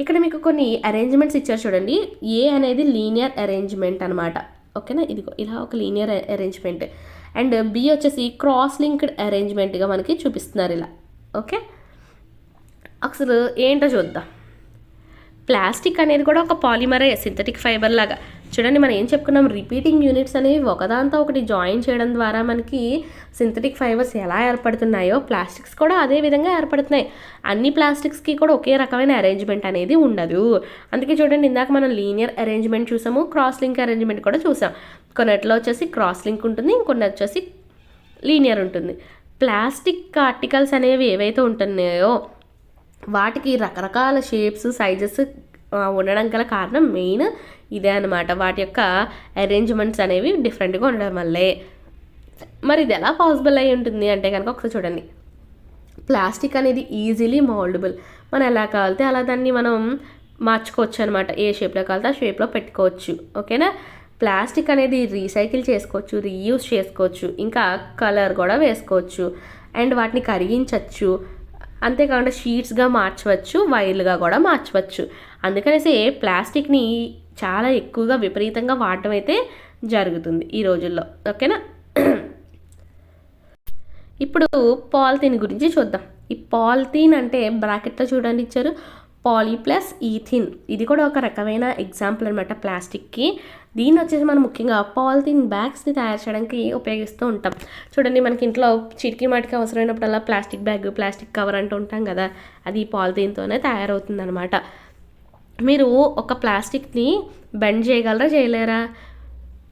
ఇక్కడ మీకు కొన్ని అరేంజ్మెంట్స్ ఇచ్చారు చూడండి. ఏ అనేది లీనియర్ అరేంజ్మెంట్ అనమాట, ఓకేనా? ఇదిగో ఇలా ఒక లీనియర్ అరేంజ్మెంట్. అండ్ బి వచ్చేసి క్రాస్ లింక్డ్ అరేంజ్మెంట్గా మనకి చూపిస్తున్నారు ఇలా, ఓకే? అసలు ఏంటో చూద్దాం. ప్లాస్టిక్ అనేది కూడా ఒక పాలిమరే, సింథటిక్ ఫైబర్ లాగా. చూడండి మనం ఏం చెప్పుకున్నాం, రిపీటింగ్ యూనిట్స్ అనేవి ఒకదాంతో ఒకటి జాయిన్ చేయడం ద్వారా మనకి సింథటిక్ ఫైబర్స్ ఎలా ఏర్పడుతున్నాయో ప్లాస్టిక్స్ కూడా అదే విధంగా ఏర్పడుతున్నాయి. అన్ని ప్లాస్టిక్స్కి కూడా ఒకే రకమైన అరేంజ్మెంట్ అనేది ఉండదు. అందుకే చూడండి ఇందాక మనం లీనియర్ అరేంజ్మెంట్ చూసాము, క్రాస్ లింక్ అరేంజ్మెంట్ కూడా చూసాం. కొన్నిట్లో వచ్చేసి క్రాస్ లింక్ ఉంటుంది, ఇంకొన్ని వచ్చేసి లీనియర్ ఉంటుంది. ప్లాస్టిక్ ఆర్టికల్స్ అనేవి ఏవైతే ఉంటున్నాయో వాటికి రకరకాల షేప్స్, సైజెస్ ఉండడం గల కారణం మెయిన్ ఇదే అనమాట. వాటి యొక్క అరేంజ్మెంట్స్ అనేవి డిఫరెంట్గా ఉండడం వల్లే. మరి ఇది ఎలా పాసిబుల్ అయి ఉంటుంది అంటే కనుక ఒకసారి చూడండి. ప్లాస్టిక్ అనేది ఈజీలీ మోల్డబుల్. మనం ఎలా కావాలితే అలా దాన్ని మనం మార్చుకోవచ్చు అనమాట. ఏ షేప్లో కావాలితే ఆ షేప్లో పెట్టుకోవచ్చు. ఓకేనా. ప్లాస్టిక్ అనేది రీసైకిల్ చేసుకోవచ్చు, రీయూజ్ చేసుకోవచ్చు, ఇంకా కలర్ కూడా వేసుకోవచ్చు, అండ్ వాటిని కరిగించవచ్చు. అంతేకాకుండా షీట్స్గా మార్చవచ్చు, వైర్లుగా కూడా మార్చవచ్చు. అందుకనేసి ప్లాస్టిక్ని చాలా ఎక్కువగా విపరీతంగా వాడటం అయితే జరుగుతుంది ఈ రోజుల్లో. ఓకేనా. ఇప్పుడు పాలిథీన్ గురించి చూద్దాం. ఈ పాలిథీన్ అంటే బ్రాకెట్లో చూడండి ఇచ్చారు, పాలీ ప్లస్ ఈథిన్. ఇది కూడా ఒక రకమైన ఎగ్జాంపుల్ అనమాట ప్లాస్టిక్కి. దీన్ని వచ్చేసి మనం ముఖ్యంగా పాలిథీన్ బ్యాగ్స్ని తయారు చేయడానికి ఉపయోగిస్తూ ఉంటాం. చూడండి, మనకి ఇంట్లో చిటికి మాటికి అవసరమైనప్పుడల్లా ప్లాస్టిక్ బ్యాగ్, ప్లాస్టిక్ కవర్ అంటూ ఉంటాం కదా, అది పాలిథీన్తోనే తయారవుతుంది అనమాట. మీరు ఒక ప్లాస్టిక్ని బెండ్ చేయగలరా, చేయలేరా?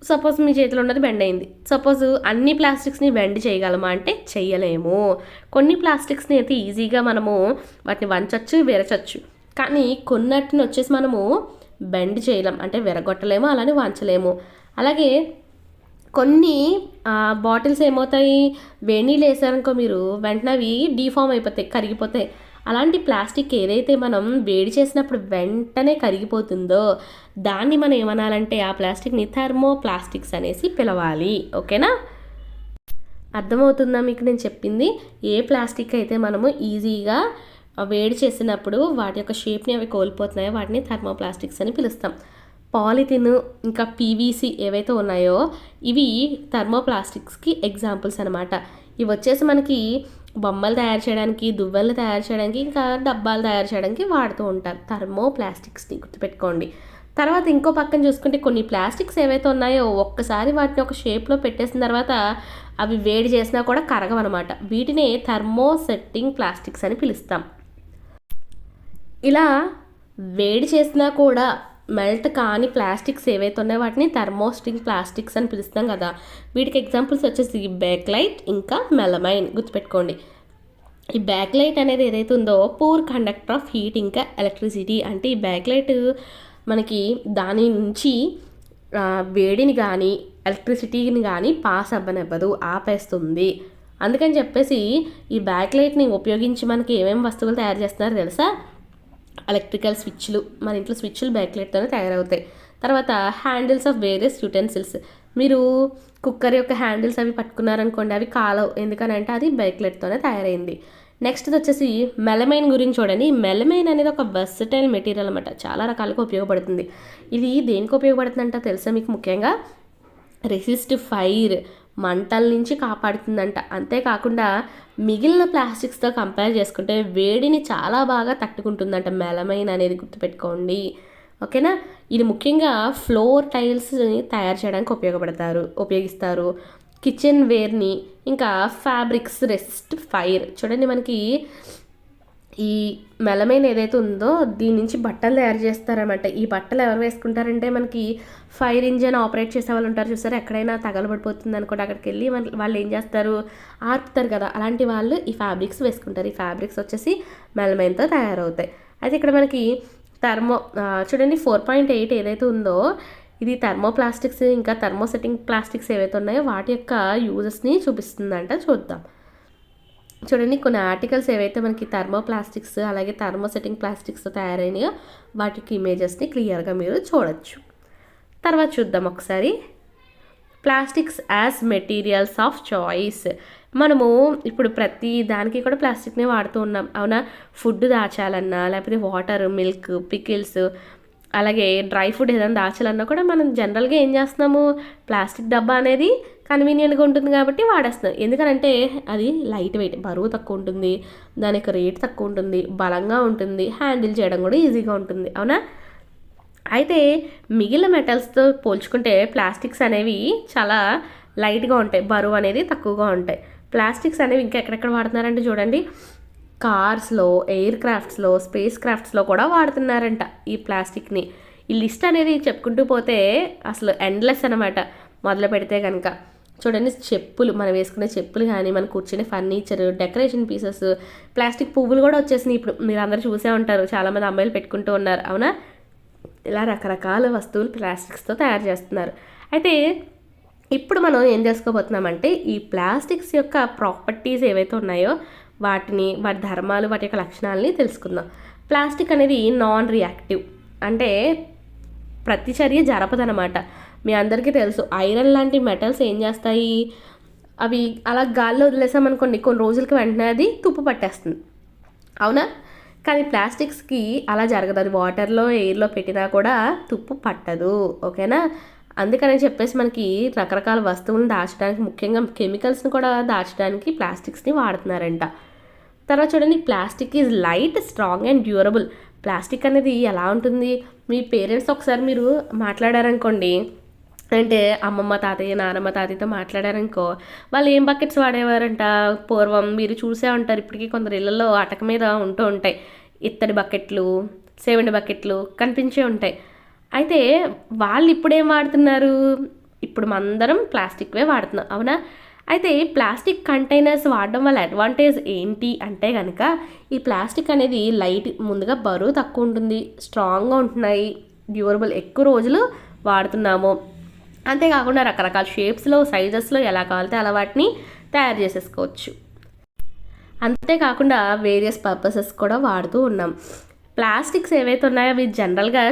సపోజ్ మీ చేతిలో ఉన్నది బెండ్ అయింది. సపోజ్ అన్ని ప్లాస్టిక్స్ని బెండ్ చేయగలమా అంటే చెయ్యలేము. కొన్ని ప్లాస్టిక్స్ని అయితే ఈజీగా మనము వాటిని వంచవచ్చు, విరచచ్చు. కానీ కొన్నిటిని వచ్చేసి మనము బెండ్ చేయలేం, అంటే విరగొట్టలేము, అలానే వంచలేము. అలాగే కొన్ని బాటిల్స్ ఏమవుతాయి, వేడి నీళ్ళు వేసారనుకో మీరు, వెంటనే అవి డీఫామ్ అయిపోతాయి, కరిగిపోతాయి. అలాంటి ప్లాస్టిక్ ఏదైతే మనం వేడి చేసినప్పుడు వెంటనే కరిగిపోతుందో దాన్ని మనం ఏమనాలంటే ఆ ప్లాస్టిక్ని థర్మో ప్లాస్టిక్స్ అనేసి పిలవాలి. ఓకేనా. అర్థమవుతుందా మీకు నేను చెప్పింది? ఏ ప్లాస్టిక్ అయితే మనము ఈజీగా వేడి చేసినప్పుడు వాటి యొక్క షేప్ని అవి కోల్పోతున్నాయో వాటిని థర్మో ప్లాస్టిక్స్ అని పిలుస్తాం. పాలిథిన్ ఇంకా పీవీసీ ఏవైతే ఉన్నాయో ఇవి థర్మో ప్లాస్టిక్స్కి ఎగ్జాంపుల్స్ అనమాట. ఇవి వచ్చేసి మనకి బొమ్మలు తయారు చేయడానికి, దువ్వెలు తయారు చేయడానికి, ఇంకా డబ్బాలు తయారు చేయడానికి వాడుతూ ఉంటారు థర్మో ప్లాస్టిక్స్ని, గుర్తుపెట్టుకోండి. తర్వాత ఇంకో పక్కన చూసుకుంటే కొన్ని ప్లాస్టిక్స్ ఏవైతే ఉన్నాయో ఒక్కసారి వాటిని ఒక షేప్లో పెట్టేసిన తర్వాత అవి వేడి చేసినా కూడా కరగవన్నమాట. వీటినే థర్మో సెట్టింగ్ ప్లాస్టిక్స్ అని పిలుస్తాం. ఇలా వేడి చేసినా కూడా మెల్ట్ కాని ప్లాస్టిక్స్ ఏవైతే ఉన్నాయో వాటిని థర్మోస్టింగ్ ప్లాస్టిక్స్ అని పిలుస్తాం కదా. వీటికి ఎగ్జాంపుల్స్ వచ్చేసి బ్యాక్లైట్ ఇంకా మెలమైన్, గుర్తుపెట్టుకోండి. ఈ బ్యాక్లైట్ అనేది ఏదైతే ఉందో పూర్ కండక్టర్ ఆఫ్ హీట్ ఇంకా ఎలక్ట్రిసిటీ. అంటే ఈ బ్యాక్లైట్ మనకి దాని నుంచి వేడిని కానీ ఎలక్ట్రిసిటీని కానీ పాస్ అవ్వనివ్వదు, ఆపేస్తుంది. అందుకని చెప్పేసి ఈ బ్యాక్లైట్ని ఉపయోగించి మనకి ఏమేమి వస్తువులు తయారు చేస్తున్నారో తెలుసా? ఎలక్ట్రికల్ స్విచ్లు, మన ఇంట్లో స్విచ్లు బ్యాక్లైట్తోనే తయారవుతాయి. తర్వాత హ్యాండిల్స్ ఆఫ్ వేరియస్ యూటెన్సిల్స్. మీరు కుక్కర్ యొక్క హ్యాండిల్స్ అవి పట్టుకున్నారనుకోండి, అవి కాలవు, ఎందుకనంటే అది బ్యాక్లైట్తోనే తయారైంది. నెక్స్ట్ వచ్చేసి మెలమైన్ గురించి చూడండి. మెలమైన్ అనేది ఒక వెర్సటైల్ మెటీరియల్ అనమాట, చాలా రకాలుగా ఉపయోగపడుతుంది. ఇది దేనికి ఉపయోగపడుతుందంట తెలుసా మీకు? ముఖ్యంగా రెసిస్ట్ ఫైర్, మంటల నుంచి కాపాడుతుందంట. అంతేకాకుండా మిగిలిన ప్లాస్టిక్స్తో కంపేర్ చేసుకుంటే వేడిని చాలా బాగా తట్టుకుంటుందంట మెలమైన్ అనేది, గుర్తుపెట్టుకోండి. ఓకేనా. ఇది ముఖ్యంగా ఫ్లోర్ టైల్స్ని తయారు చేయడానికి ఉపయోగిస్తారు. కిచెన్ వేర్ని, ఇంకా ఫ్యాబ్రిక్స్ రెసిస్ట్ ఫైర్. చూడండి, మనకి ఈ మెలమైన్ ఏదైతే ఉందో దీని నుంచి బట్టలు తయారు చేస్తారన్నమాట. ఈ బట్టలు ఎవరు వేసుకుంటారంటే మనకి ఫైర్ ఇంజిన్ ఆపరేట్ చేసే వాళ్ళు ఉంటారు చూసారు, ఎక్కడైనా తగలబడిపోతుంది అనుకోండి, అక్కడికి వెళ్ళి వాళ్ళు ఏం చేస్తారు, ఆర్పుతారు కదా, అలాంటి వాళ్ళు ఈ ఫ్యాబ్రిక్స్ వేసుకుంటారు. ఈ ఫ్యాబ్రిక్స్ వచ్చేసి మెలమైన్తో తయారవుతాయి. అయితే ఇక్కడ మనకి చూడండి 4.8 ఏదైతే ఉందో ఇది థర్మో ప్లాస్టిక్స్ ఇంకా థర్మోసెట్టింగ్ ప్లాస్టిక్స్ ఏవైతే ఉన్నాయో వాటి యొక్క యూజెస్ని చూపిస్తుందంట. చూద్దాం. చూడండి, కొన్ని ఆర్టికల్స్ ఏవైతే మనకి థర్మో ప్లాస్టిక్స్ అలాగే థర్మోసెట్టింగ్ ప్లాస్టిక్స్తో తయారైనాయో వాటికి ఇమేజెస్ని క్లియర్గా మీరు చూడొచ్చు. తర్వాత చూద్దాం ఒకసారి. Plastics as materials of choice. మనము ఇప్పుడు ప్రతి దానికి కూడా ప్లాస్టిక్నే వాడుతూ ఉన్నాం, అవునా? ఫుడ్ దాచాలన్నా, లేకపోతే వాటర్, మిల్క్, పికిల్స్, అలాగే డ్రై ఫుడ్ ఏదైనా దాచాలన్నా కూడా మనం జనరల్గా ఏం చేస్తున్నాము, ప్లాస్టిక్ డబ్బా అనేది కన్వీనియంట్గా ఉంటుంది కాబట్టి వాడేస్తున్నాం. ఎందుకంటే అది లైట్ వెయిట్, బరువు తక్కువ ఉంటుంది, దాని యొక్క రేట్ తక్కువ ఉంటుంది, బలంగా ఉంటుంది, హ్యాండిల్ చేయడం కూడా ఈజీగా ఉంటుంది, అవునా? అయితే మిగిలిన మెటల్స్తో పోల్చుకుంటే ప్లాస్టిక్స్ అనేవి చాలా లైట్గా ఉంటాయి, బరువు అనేది తక్కువగా ఉంటాయి. ప్లాస్టిక్స్ అనేవి ఇంకా ఎక్కడెక్కడ వాడుతున్నారంటే చూడండి, కార్స్లో, ఎయిర్ క్రాఫ్ట్స్లో, స్పేస్ క్రాఫ్ట్స్లో కూడా వాడుతున్నారంట ఈ ప్లాస్టిక్ని. ఈ లిస్ట్ అనేది చెప్పుకుంటూ పోతే అసలు ఎండ్లెస్ అనమాట మొదలు పెడితే కనుక. చూడండి, చెప్పులు, మనం వేసుకునే చెప్పులు కానీ, మనం కూర్చునే ఫర్నిచర్, డెకరేషన్ పీసెస్, ప్లాస్టిక్ పువ్వులు కూడా వచ్చేసినాయి. ఇప్పుడు మీరు అందరూ చూసే ఉంటారు, చాలామంది అమ్మాయిలు పెట్టుకుంటూ ఉన్నారు, అవునా? ఇలా రకరకాల వస్తువులు ప్లాస్టిక్స్తో తయారు చేస్తున్నారు. అయితే ఇప్పుడు మనం ఏం తెలుసుకోబోతున్నామంటే ఈ ప్లాస్టిక్స్ యొక్క ప్రాపర్టీస్ ఏవైతే ఉన్నాయో వాటి ధర్మాలు, వాటి యొక్క లక్షణాలని తెలుసుకుందాం. ప్లాస్టిక్ అనేది నాన్ రియాక్టివ్, అంటే ప్రతిచర్య జరపదనమాట. మీ అందరికీ తెలుసు ఐరన్ లాంటి మెటల్స్ ఏం చేస్తాయి, అవి అలా గాల్లో వదిలేసామనుకోండి కొన్ని రోజులకి వెంటనే అది తుప్పు పట్టేస్తుంది, అవునా? కానీ ప్లాస్టిక్స్కి అలా జరగదు. అది వాటర్లో, ఎయిర్లో పెట్టినా కూడా తుప్పు పట్టదు, ఓకేనా? అందుకని చెప్పేసి మనకి రకరకాల వస్తువులను దాచడానికి, ముఖ్యంగా కెమికల్స్ని కూడా దాచడానికి ప్లాస్టిక్స్ని వాడుతున్నారంట. తర్వాత చూడండి, plastic is light, strong and durable. Plastic అనేది ఎలా ఉంటుంది, మీ పేరెంట్స్ ఒకసారి మీరు మాట్లాడారనుకోండి, అంటే అమ్మమ్మ తాతయ్య, నానమ్మ తాతయ్యతో మాట్లాడారనుకో, వాళ్ళు ఏం బకెట్స్ వాడేవారంట పూర్వం, మీరు చూసే ఉంటారు. ఇప్పటికీ కొందరు ఇళ్ళల్లో అటక మీద ఉంటూ ఉంటాయి ఇత్తడి బకెట్లు, సేవెండి బకెట్లు కనిపించే ఉంటాయి. అయితే వాళ్ళు ఇప్పుడేం వాడుతున్నారు, ఇప్పుడు మనందరం ప్లాస్టిక్వే వాడుతున్నాం, అవునా? అయితే ప్లాస్టిక్ కంటైనర్స్ వాడడం వల్ల అడ్వాంటేజ్ ఏంటి అంటే కనుక, ఈ ప్లాస్టిక్ అనేది లైట్, ముందుగా బరువు తక్కువ ఉంటుంది, స్ట్రాంగ్గా ఉంటున్నాయి, డ్యూరబుల్, ఎక్కువ రోజులు వాడుతున్నాము. అంతేకాకుండా రకరకాల షేప్స్లో, సైజెస్లో ఎలా కావాలితే అలా వాటిని తయారు చేసేసుకోవచ్చు. అంతేకాకుండా వేరియస్ పర్పసెస్ కూడా వాడుతూ ఉన్నాం. ప్లాస్టిక్స్ ఏవైతే ఉన్నాయో అవి జనరల్గా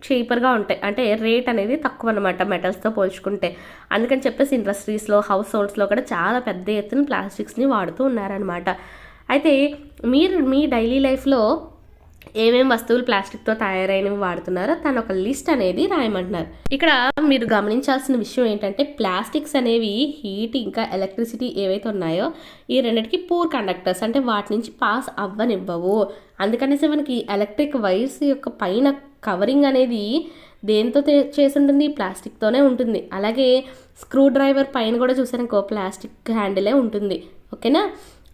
చీపర్గా ఉంటాయి, అంటే రేట్ అనేది తక్కువ అనమాట మెటల్స్తో పోల్చుకుంటే. అందుకని చెప్పేసి ఇండస్ట్రీస్లో, హౌస్ హోల్డ్స్లో కూడా చాలా పెద్ద ఎత్తున ప్లాస్టిక్స్ని వాడుతూ ఉన్నారనమాట. అయితే మీరు మీ డైలీ లైఫ్లో ఏమేమి వస్తువులు ప్లాస్టిక్తో తయారైనవి వాడుతున్నారో తను ఒక లిస్ట్ అనేది రాయమంటున్నారు. ఇక్కడ మీరు గమనించాల్సిన విషయం ఏంటంటే, ప్లాస్టిక్స్ అనేవి హీట్ ఇంకా ఎలక్ట్రిసిటీ ఏవైతే ఉన్నాయో ఈ రెండింటికి పూర్ కండక్టర్స్, అంటే వాటి నుంచి పాస్ అవ్వనివ్వవు. అందుకనేసి మనకి ఎలక్ట్రిక్ వైర్స్ యొక్క పైన కవరింగ్ అనేది దేంతో చేసి ఉంటుంది, ప్లాస్టిక్తోనే ఉంటుంది. అలాగే స్క్రూ డ్రైవర్ పైన కూడా చూసారనుకో ప్లాస్టిక్ హ్యాండిలే ఉంటుంది, ఓకేనా?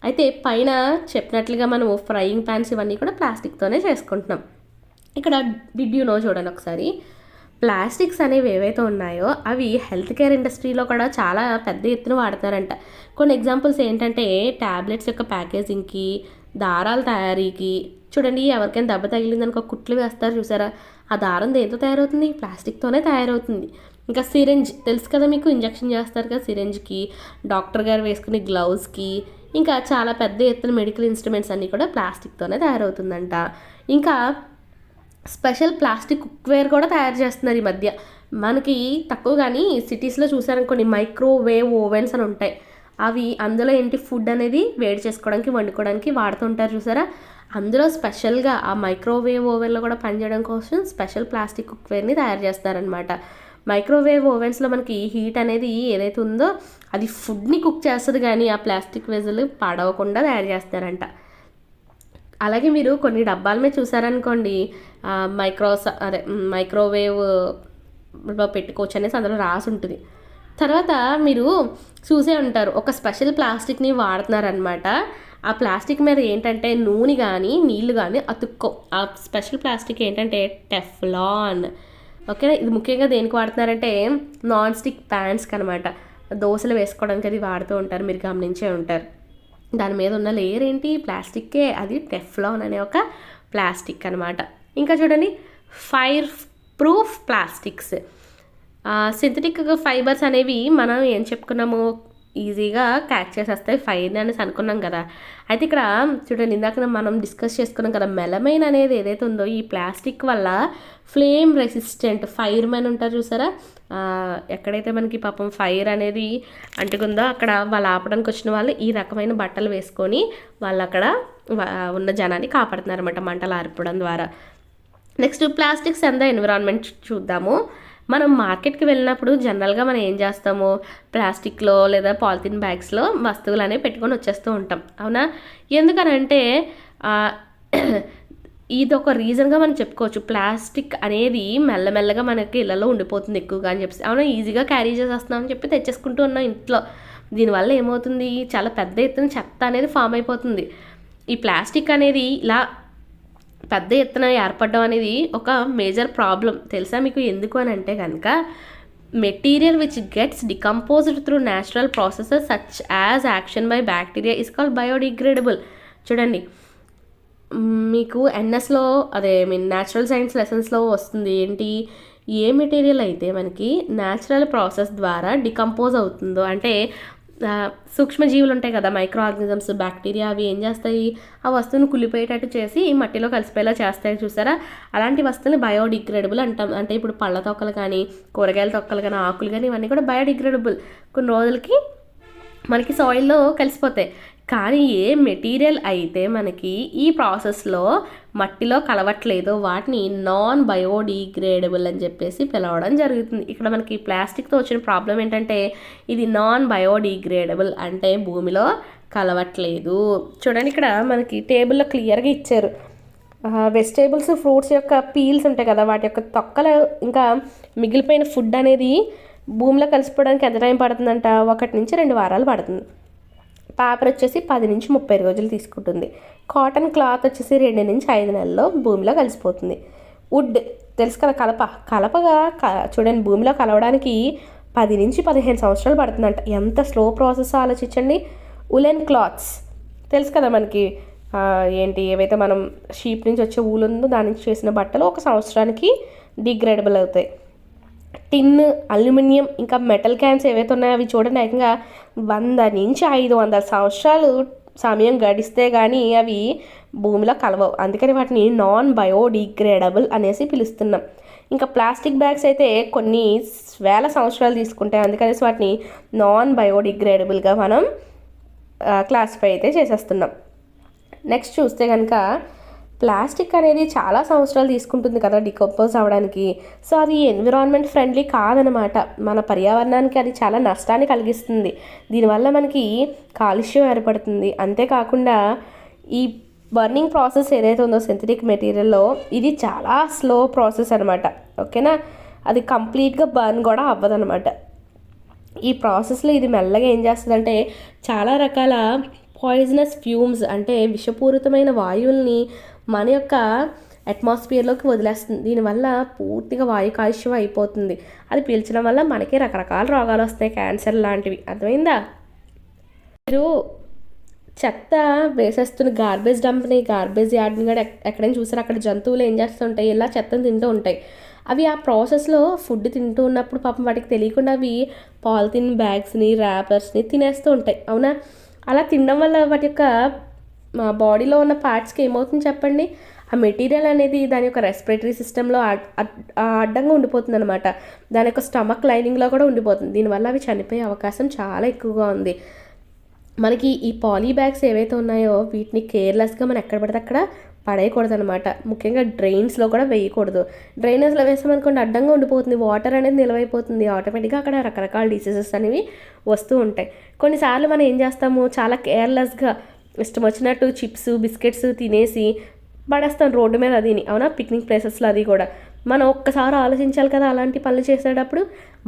అయితే పైన చెప్పినట్లుగా మనము ఫ్రైయింగ్ ప్యాన్స్ ఇవన్నీ కూడా ప్లాస్టిక్తోనే చేసుకుంటున్నాం. ఇక్కడ డిడ్ యూ నో చూడండి ఒకసారి, ప్లాస్టిక్స్ అనేవి ఏవైతే ఉన్నాయో అవి హెల్త్ కేర్ ఇండస్ట్రీలో కూడా చాలా పెద్ద ఎత్తున వాడతారంట. కొన్ని ఎగ్జాంపుల్స్ ఏంటంటే, ట్యాబ్లెట్స్ యొక్క ప్యాకేజింగ్కి, దారాల తయారీకి. చూడండి, ఎవరికైనా దెబ్బ తగిలిందనుకో కుట్లు వేస్తారు చూసారా, ఆ దారం దేంతో తయారవుతుంది, ప్లాస్టిక్తోనే తయారవుతుంది. ఇంకా సిరెంజ్ తెలుసు కదా మీకు, ఇంజెక్షన్ చేస్తారు కదా సిరెంజ్కి, డాక్టర్ గారు వేసుకునే గ్లౌస్కి, ఇంకా చాలా పెద్ద ఎత్తున మెడికల్ ఇన్స్ట్రుమెంట్స్ అన్నీ కూడా ప్లాస్టిక్తోనే తయారవుతుందంట. ఇంకా స్పెషల్ ప్లాస్టిక్ కుక్వేర్ కూడా తయారు చేస్తున్నారు ఈ మధ్య. మనకి తక్కువ కానీ సిటీస్లో చూసారనుకోండి మైక్రోవేవ్ ఓవెన్స్ అని ఉంటాయి. అవి అందులో ఏంటి ఫుడ్ అనేది వేడి చేసుకోవడానికి, వండుకోవడానికి వాడుతుంటారు చూసారా. అందులో స్పెషల్గా ఆ మైక్రోవేవ్ ఓవెన్లో కూడా పనిచేయడం కోసం స్పెషల్ ప్లాస్టిక్ కుక్వేర్ని తయారు చేస్తారనమాట. మైక్రోవేవ్ ఓవెన్స్లో మనకి హీట్ అనేది ఏదైతే ఉందో అది ఫుడ్ని కుక్ చేస్తుంది, కానీ ఆ ప్లాస్టిక్ వెజల్ పాడవకుండా తయారు చేస్తారంట. అలాగే మీరు కొన్ని డబ్బాల మీద చూసారనుకోండి, మైక్రోవేవ్లో పెట్టుకోవచ్చు అనేసి అందులో రాసి ఉంటుంది. తర్వాత మీరు చూసే ఉంటారు, ఒక స్పెషల్ ప్లాస్టిక్ని వాడుతున్నారనమాట. ఆ ప్లాస్టిక్ మీద ఏంటంటే నూనె కానీ నీళ్లు కానీ అతుక్కో. ఆ స్పెషల్ ప్లాస్టిక్ ఏంటంటే టెఫ్లాన్, ఓకేనా? ఇది ముఖ్యంగా దేనికి వాడుతున్నారంటే నాన్ స్టిక్ ప్యాన్స్కి అనమాట. దోశలు వేసుకోవడానికి అది వాడుతూ ఉంటారు, మీరు గమనించే ఉంటారు. దాని మీద ఉన్న లేయర్ ఏంటి, ప్లాస్టిక్కే, అది టెఫ్లాన్ అనే ఒక ప్లాస్టిక్ అనమాట. ఇంకా చూడండి, fire proof plastics. Synthetic fibres అనేవి మనం ఏం చెప్పుకున్నాము, ఈజీగా క్యాచ్ చేసేస్తాయి ఫైర్ అనేసి అనుకున్నాం కదా. అయితే ఇక్కడ చూడండి, ఇందాక మనం డిస్కస్ చేసుకున్నాం కదా, మెలమైన్ అనేది ఏదైతే ఉందో ఈ ప్లాస్టిక్ వల్ల ఫ్లేమ్ రెసిస్టెంట్, ఫైర్మెన్ ఉంటారు చూసారా, ఎక్కడైతే మనకి పాపం ఫైర్ అనేది అంటుకుందో అక్కడ వాళ్ళు ఆపడానికి వచ్చిన వాళ్ళు ఈ రకమైన బట్టలు వేసుకొని వాళ్ళు అక్కడ ఉన్న జనాన్ని కాపాడుతున్నారన్నమాట మంటలు ఆర్పడం ద్వారా. Next, plastics and the environment చూద్దాము. మనం మార్కెట్కి వెళ్ళినప్పుడు జనరల్గా మనం ఏం చేస్తాము, ప్లాస్టిక్లో లేదా పాలిథిన్ బ్యాగ్స్లో వస్తువులు అనేవి పెట్టుకొని వచ్చేస్తూ ఉంటాం, అవునా? ఎందుకనంటే ఇది ఒక రీజన్గా మనం చెప్పుకోవచ్చు. ప్లాస్టిక్ అనేది మెల్లమెల్లగా మనకి ఇళ్ళలో ఉండిపోతుంది ఎక్కువగా అని చెప్పి, అవునా, ఈజీగా క్యారీ చేసేస్తున్నాం అని చెప్పి తెచ్చేసుకుంటూ ఉన్నాం ఇంట్లో. దీనివల్ల ఏమవుతుంది, చాలా పెద్ద ఎత్తున చెత్త అనేది ఫామ్ అయిపోతుంది. ఈ ప్లాస్టిక్ అనేది ఇలా పెద్ద ఎత్తున ఏర్పడడం అనేది ఒక మేజర్ ప్రాబ్లం తెలుసా మీకు. ఎందుకు అని అంటే కనుక, material which gets decomposed through natural processes such as action by bacteria is called biodegradable. చూడండి, మీకు ఎన్ఎస్లో న్యాచురల్ సైన్స్ లెసన్స్లో వస్తుంది ఏంటి, ఏ మెటీరియల్ అయితే మనకి న్యాచురల్ ప్రాసెస్ ద్వారా డికంపోజ్ అవుతుందో, అంటే సూక్ష్మజీవులు ఉంటాయి కదా, మైక్రో ఆర్గానిజమ్స్, బ్యాక్టీరియా, అవి ఏం చేస్తాయి, ఆ వస్తువును కుళ్ళిపోయేటట్టు చేసి ఈ మట్టిలో కలిసిపోయేలా చేస్తాయి చూసారా. అలాంటి వస్తువుని బయోడిగ్రేడబుల్ అంటాం. అంటే ఇప్పుడు పళ్ళ తొక్కలు కానీ, కూరగాయల తొక్కలు కానీ, ఆకులు కానీ, ఇవన్నీ కూడా బయోడిగ్రేడబుల్. కొన్ని రోజులకి మనకి సాయిల్లో కలిసిపోతాయి. కానీ ఏ మెటీరియల్ అయితే మనకి ఈ ప్రాసెస్లో మట్టిలో కలవట్లేదో వాటిని నాన్ బయోడిగ్రేడబుల్ అని చెప్పేసి పిలవడం జరుగుతుంది. ఇక్కడ మనకి ప్లాస్టిక్తో వచ్చిన ప్రాబ్లం ఏంటంటే ఇది నాన్ బయోడిగ్రేడబుల్, అంటే భూమిలో కలవట్లేదు. చూడండి ఇక్కడ మనకి టేబుల్లో క్లియర్గా ఇచ్చారు. వెజిటేబుల్స్, ఫ్రూట్స్ యొక్క పీల్స్ ఉంటాయి కదా, వాటి యొక్క తొక్కలు ఇంకా మిగిలిపోయిన ఫుడ్ అనేది భూమిలో కలిసిపోవడానికి ఎంత టైం పడుతుందంట, 1 నుంచి 2 వారాలు పడుతుంది. పేపర్ వచ్చేసి 10 నుంచి 30 రోజులు తీసుకుంటుంది. కాటన్ క్లాత్ వచ్చేసి 2 నుంచి 5 నెలల్లో భూమిలో కలిసిపోతుంది. వుడ్ తెలుసు కదా, కలపగా చూడండి భూమిలో కలవడానికి 10 నుంచి 15 సంవత్సరాలు పడుతుందంట. ఎంత స్లో ప్రాసెస్ ఆలోచించండి. ఉలెన్ క్లాత్స్ తెలుసు కదా మనకి, ఏవైతే మనం షీప్ నుంచి వచ్చే ఊలు ఉందో దాని నుంచి చేసిన బట్టలు 1 సంవత్సరానికి డిగ్రేడబుల్ అవుతాయి. టిన్, అల్యూమినియం, ఇంకా మెటల్ క్యాన్స్ ఏవైతే ఉన్నాయో అవి చూడండి ఏకంగా 100 నుంచి 500 సంవత్సరాలు సమయం గడిస్తే కానీ అవి భూమిలో కలవవు. అందుకని వాటిని నాన్ బయోడిగ్రేడబుల్ అనేసి పిలుస్తున్నాం. ఇంకా ప్లాస్టిక్ బ్యాగ్స్ అయితే కొన్ని వేల సంవత్సరాలు తీసుకుంటాయి, అందుకనేసి వాటిని నాన్ బయోడిగ్రేడబుల్గా మనం క్లాసిఫై అయితే చేసేస్తున్నాం. నెక్స్ట్ చూస్తే కనుక ప్లాస్టిక్ అనేది చాలా సంవత్సరాలు తీసుకుంటుంది కదా డికంపోజ్ అవ్వడానికి. సో అది ఎన్విరాన్మెంట్ ఫ్రెండ్లీ కాదనమాట. మన పర్యావరణానికి అది చాలా నష్టాన్ని కలిగిస్తుంది. దీనివల్ల మనకి కాలుష్యం ఏర్పడుతుంది. అంతేకాకుండా ఈ బర్నింగ్ ప్రాసెస్ ఏదైతే ఉందో సింథటిక్ మెటీరియల్లో ఇది చాలా స్లో ప్రాసెస్ అనమాట. ఓకేనా, అది కంప్లీట్గా బర్న్ కూడా అవ్వదనమాట. ఈ ప్రాసెస్లో ఇది మెల్లగా ఏం చేస్తుందంటే చాలా రకాల పాయిజనస్ ఫ్యూమ్స్, అంటే విషపూరితమైన వాయువుల్ని మన యొక్క అట్మాస్ఫియర్లోకి వదిలేస్తుంది. దీనివల్ల పూర్తిగా వాయు కాలుష్యం అయిపోతుంది. అది పీల్చడం వల్ల మనకి రకరకాల రోగాలు వస్తాయి, క్యాన్సర్ లాంటివి. అర్థమైందా? మీరు చెత్త వేసేస్తున్న గార్బేజ్ డంప్ని, గార్బేజ్ యార్డ్ని కూడా ఎక్కడైనా చూసారు, అక్కడ జంతువులు ఏం చేస్తుంటాయి, ఇలా చెత్తను తింటూ ఉంటాయి. అవి ఆ ప్రాసెస్లో ఫుడ్ తింటూ ఉన్నప్పుడు పాపం వాటికి తెలియకుండా అవి పాలిథిన్ బ్యాగ్స్ని, ర్యాపర్స్ని తినేస్తూ ఉంటాయి. అవునా? అలా తినడం వల్ల వాటి యొక్క బాడీలో ఉన్న పార్ట్స్కి ఏమవుతుంది చెప్పండి, ఆ మెటీరియల్ అనేది దాని యొక్క రెస్పిరేటరీ సిస్టంలో అడ్డంగా ఉండిపోతుంది అనమాట. దాని యొక్క స్టమక్ లైనింగ్లో కూడా ఉండిపోతుంది. దీనివల్ల అవి చనిపోయే అవకాశం చాలా ఎక్కువగా ఉంది. మనకి ఈ పాలీ బ్యాగ్స్ ఏవైతే ఉన్నాయో వీటిని కేర్లెస్గా మనం ఎక్కడ పడితే అక్కడ పడేయకూడదు అనమాట. ముఖ్యంగా డ్రైన్స్లో కూడా వేయకూడదు. డ్రైనేజ్లో వేసామనుకోండి అడ్డంగా ఉండిపోతుంది, వాటర్ అనేది నిలవైపోతుంది. ఆటోమేటిక్గా అక్కడ రకరకాల డిసీజెస్ అనేవి వస్తూ ఉంటాయి. కొన్నిసార్లు మనం ఏం చేస్తాము, చాలా కేర్లెస్గా ఇష్టం వచ్చినట్టు చిప్స్, బిస్కెట్స్ తినేసి పడేస్తాం రోడ్డు మీద. అదిని అవునా, పిక్నిక్ ప్లేసెస్లో అది కూడా. మనం ఒక్కసారి ఆలోచించాలి కదా అలాంటి పనులు చేసేటప్పుడు.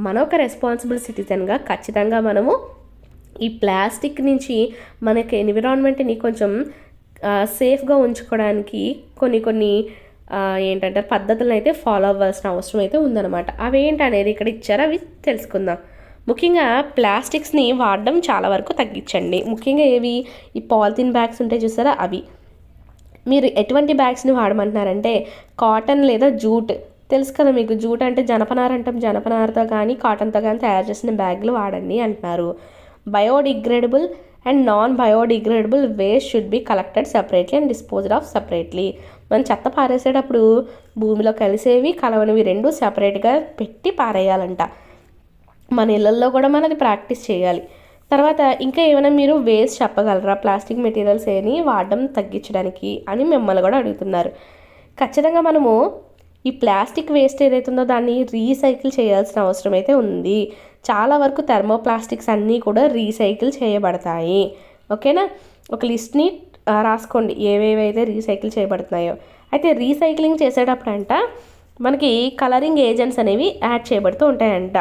మన ఒక రెస్పాన్సిబుల్ సిటిజన్గా ఖచ్చితంగా మనము ఈ ప్లాస్టిక్ నుంచి మనకి ఎన్విరాన్మెంట్ని కొంచెం సేఫ్గా ఉంచుకోవడానికి కొన్ని ఏంటంటే పద్ధతులను అయితే ఫాలో అవ్వాల్సిన అవసరం అయితే ఉందన్నమాట. అవి ఏంటనేది ఇక్కడ ఇచ్చారు, అవి తెలుసుకుందాం. ముఖ్యంగా ప్లాస్టిక్స్ని వాడడం చాలా వరకు తగ్గించండి. ముఖ్యంగా ఏవి, ఈ పాలిథిన్ బ్యాగ్స్ ఉంటాయి చూసారా, అవి. మీరు ఎటువంటి బ్యాగ్స్ని వాడమంటున్నారంటే కాటన్ లేదా జూట్, తెలుసు కదా మీకు, జూట్ అంటే జనపనార అంటాం, జనపనారతో కానీ కాటన్తో కానీ తయారు చేసిన బ్యాగులు వాడండి అంటున్నారు. Biodegradable and non biodegradable waste should be collected separately and disposed of separately. మనం చెత్త పారేసేటప్పుడు భూమిలో కలిసేవి కలవనివి రెండు సెపరేట్గా పెట్టి పారేయాలంట. మన ఇళ్ళల్లో కూడా మనది ప్రాక్టీస్ చేయాలి. తర్వాత ఇంకా ఏమైనా మీరు వేస్ట్ చెప్పగలరా ప్లాస్టిక్ మెటీరియల్స్ ఏని వాడడం తగ్గించడానికి అని మిమ్మల్ని కూడా అడుగుతున్నారు. ఖచ్చితంగా మనము ఈ ప్లాస్టిక్ వేస్ట్ ఏదైతుందో దాన్ని రీసైకిల్ చేయాల్సిన అవసరం అయితే ఉంది. చాలా వరకు థర్మోప్లాస్టిక్స్ అన్నీ కూడా రీసైకిల్ చేయబడతాయి. ఓకేనా, ఒక లిస్ట్ని రాసుకోండి ఏవేవైతే రీసైకిల్ చేయబడుతున్నాయో. అయితే రీసైక్లింగ్ చేసేటప్పుడు అంట మనకి కలరింగ్ ఏజెంట్స్ అనేవి యాడ్ చేయబడుతూ ఉంటాయంట.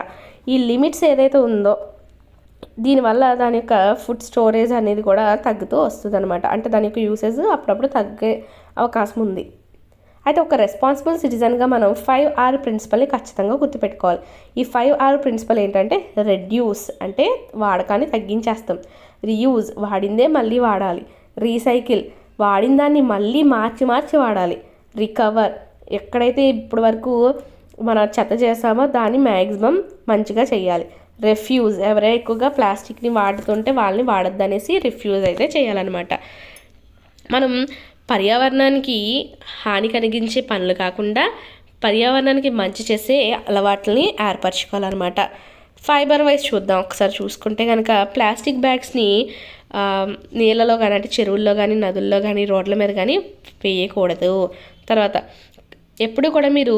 ఈ లిమిట్స్ ఏదైతే ఉందో దీనివల్ల దాని యొక్క ఫుడ్ స్టోరేజ్ అనేది కూడా తగ్గుతూ వస్తుంది అనమాట. అంటే దాని యొక్క యూసేజ్ అప్పుడప్పుడు తగ్గే అవకాశం ఉంది. అయితే ఒక రెస్పాన్సిబుల్ సిటిజన్గా మనం 5R ప్రిన్సిపల్ని ఖచ్చితంగా గుర్తుపెట్టుకోవాలి. ఈ 5R ప్రిన్సిపల్ ఏంటంటే రెడ్యూస్ అంటే వాడకాన్ని తగ్గించేస్తాం, రీయూజ్ వాడిందే మళ్ళీ వాడాలి, రీసైకిల్ వాడిన దాన్ని మళ్ళీ మార్చి వాడాలి, రికవర్ ఎక్కడైతే ఇప్పటి వరకు మన చెత్త చేసామో దాన్ని మ్యాక్సిమం మంచిగా చేయాలి, రిఫ్యూజ్, ఎవరైనా ఎక్కువగా ప్లాస్టిక్ని వాడుతుంటే వాళ్ళని వాడొద్దు అనేసి రిఫ్యూజ్ అయితే చేయాలన్నమాట. మనం పర్యావరణానికి హాని కలిగించే పనులు కాకుండా పర్యావరణానికి మంచి చేసే అలవాట్లని ఏర్పరచుకోవాలన్నమాట. ఫైబర్ వైజ్ చూద్దాం. ఒకసారి చూసుకుంటే కనుక ప్లాస్టిక్ బ్యాగ్స్ని నీళ్ళలో కానీ, అంటే చెరువుల్లో కానీ, నదుల్లో కానీ, రోడ్ల మీద కానీ వేయకూడదు. తర్వాత ఎప్పుడు కూడా మీరు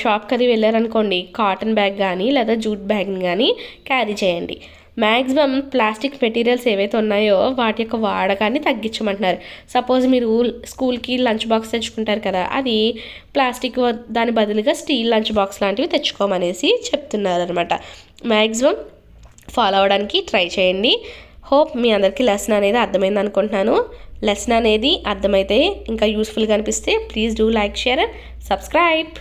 షాప్కి అది వెళ్ళారనుకోండి, కాటన్ బ్యాగ్ కానీ లేదా జూట్ బ్యాగ్ని కానీ క్యారీ చేయండి. మ్యాక్సిమం ప్లాస్టిక్ మెటీరియల్స్ ఏవైతే ఉన్నాయో వాటి యొక్క వాడకాన్ని తగ్గించమంటున్నారు. సపోజ్ మీరు స్కూల్కి లంచ్ బాక్స్ తెచ్చుకుంటారు కదా, అది ప్లాస్టిక్ దాని బదులుగా స్టీల్ లంచ్ బాక్స్ లాంటివి తెచ్చుకోమనేసి చెప్తున్నారు అనమాట. మ్యాక్సిమం ఫాలో అవ్వడానికి ట్రై చేయండి. హోప్ మీ అందరికీ లెసన్ అనేది అర్థమైంది అనుకుంటున్నాను. లెసన్ అనేది అర్థమైతే ఇంకా యూస్ఫుల్గా అనిపిస్తే please do like, share and subscribe.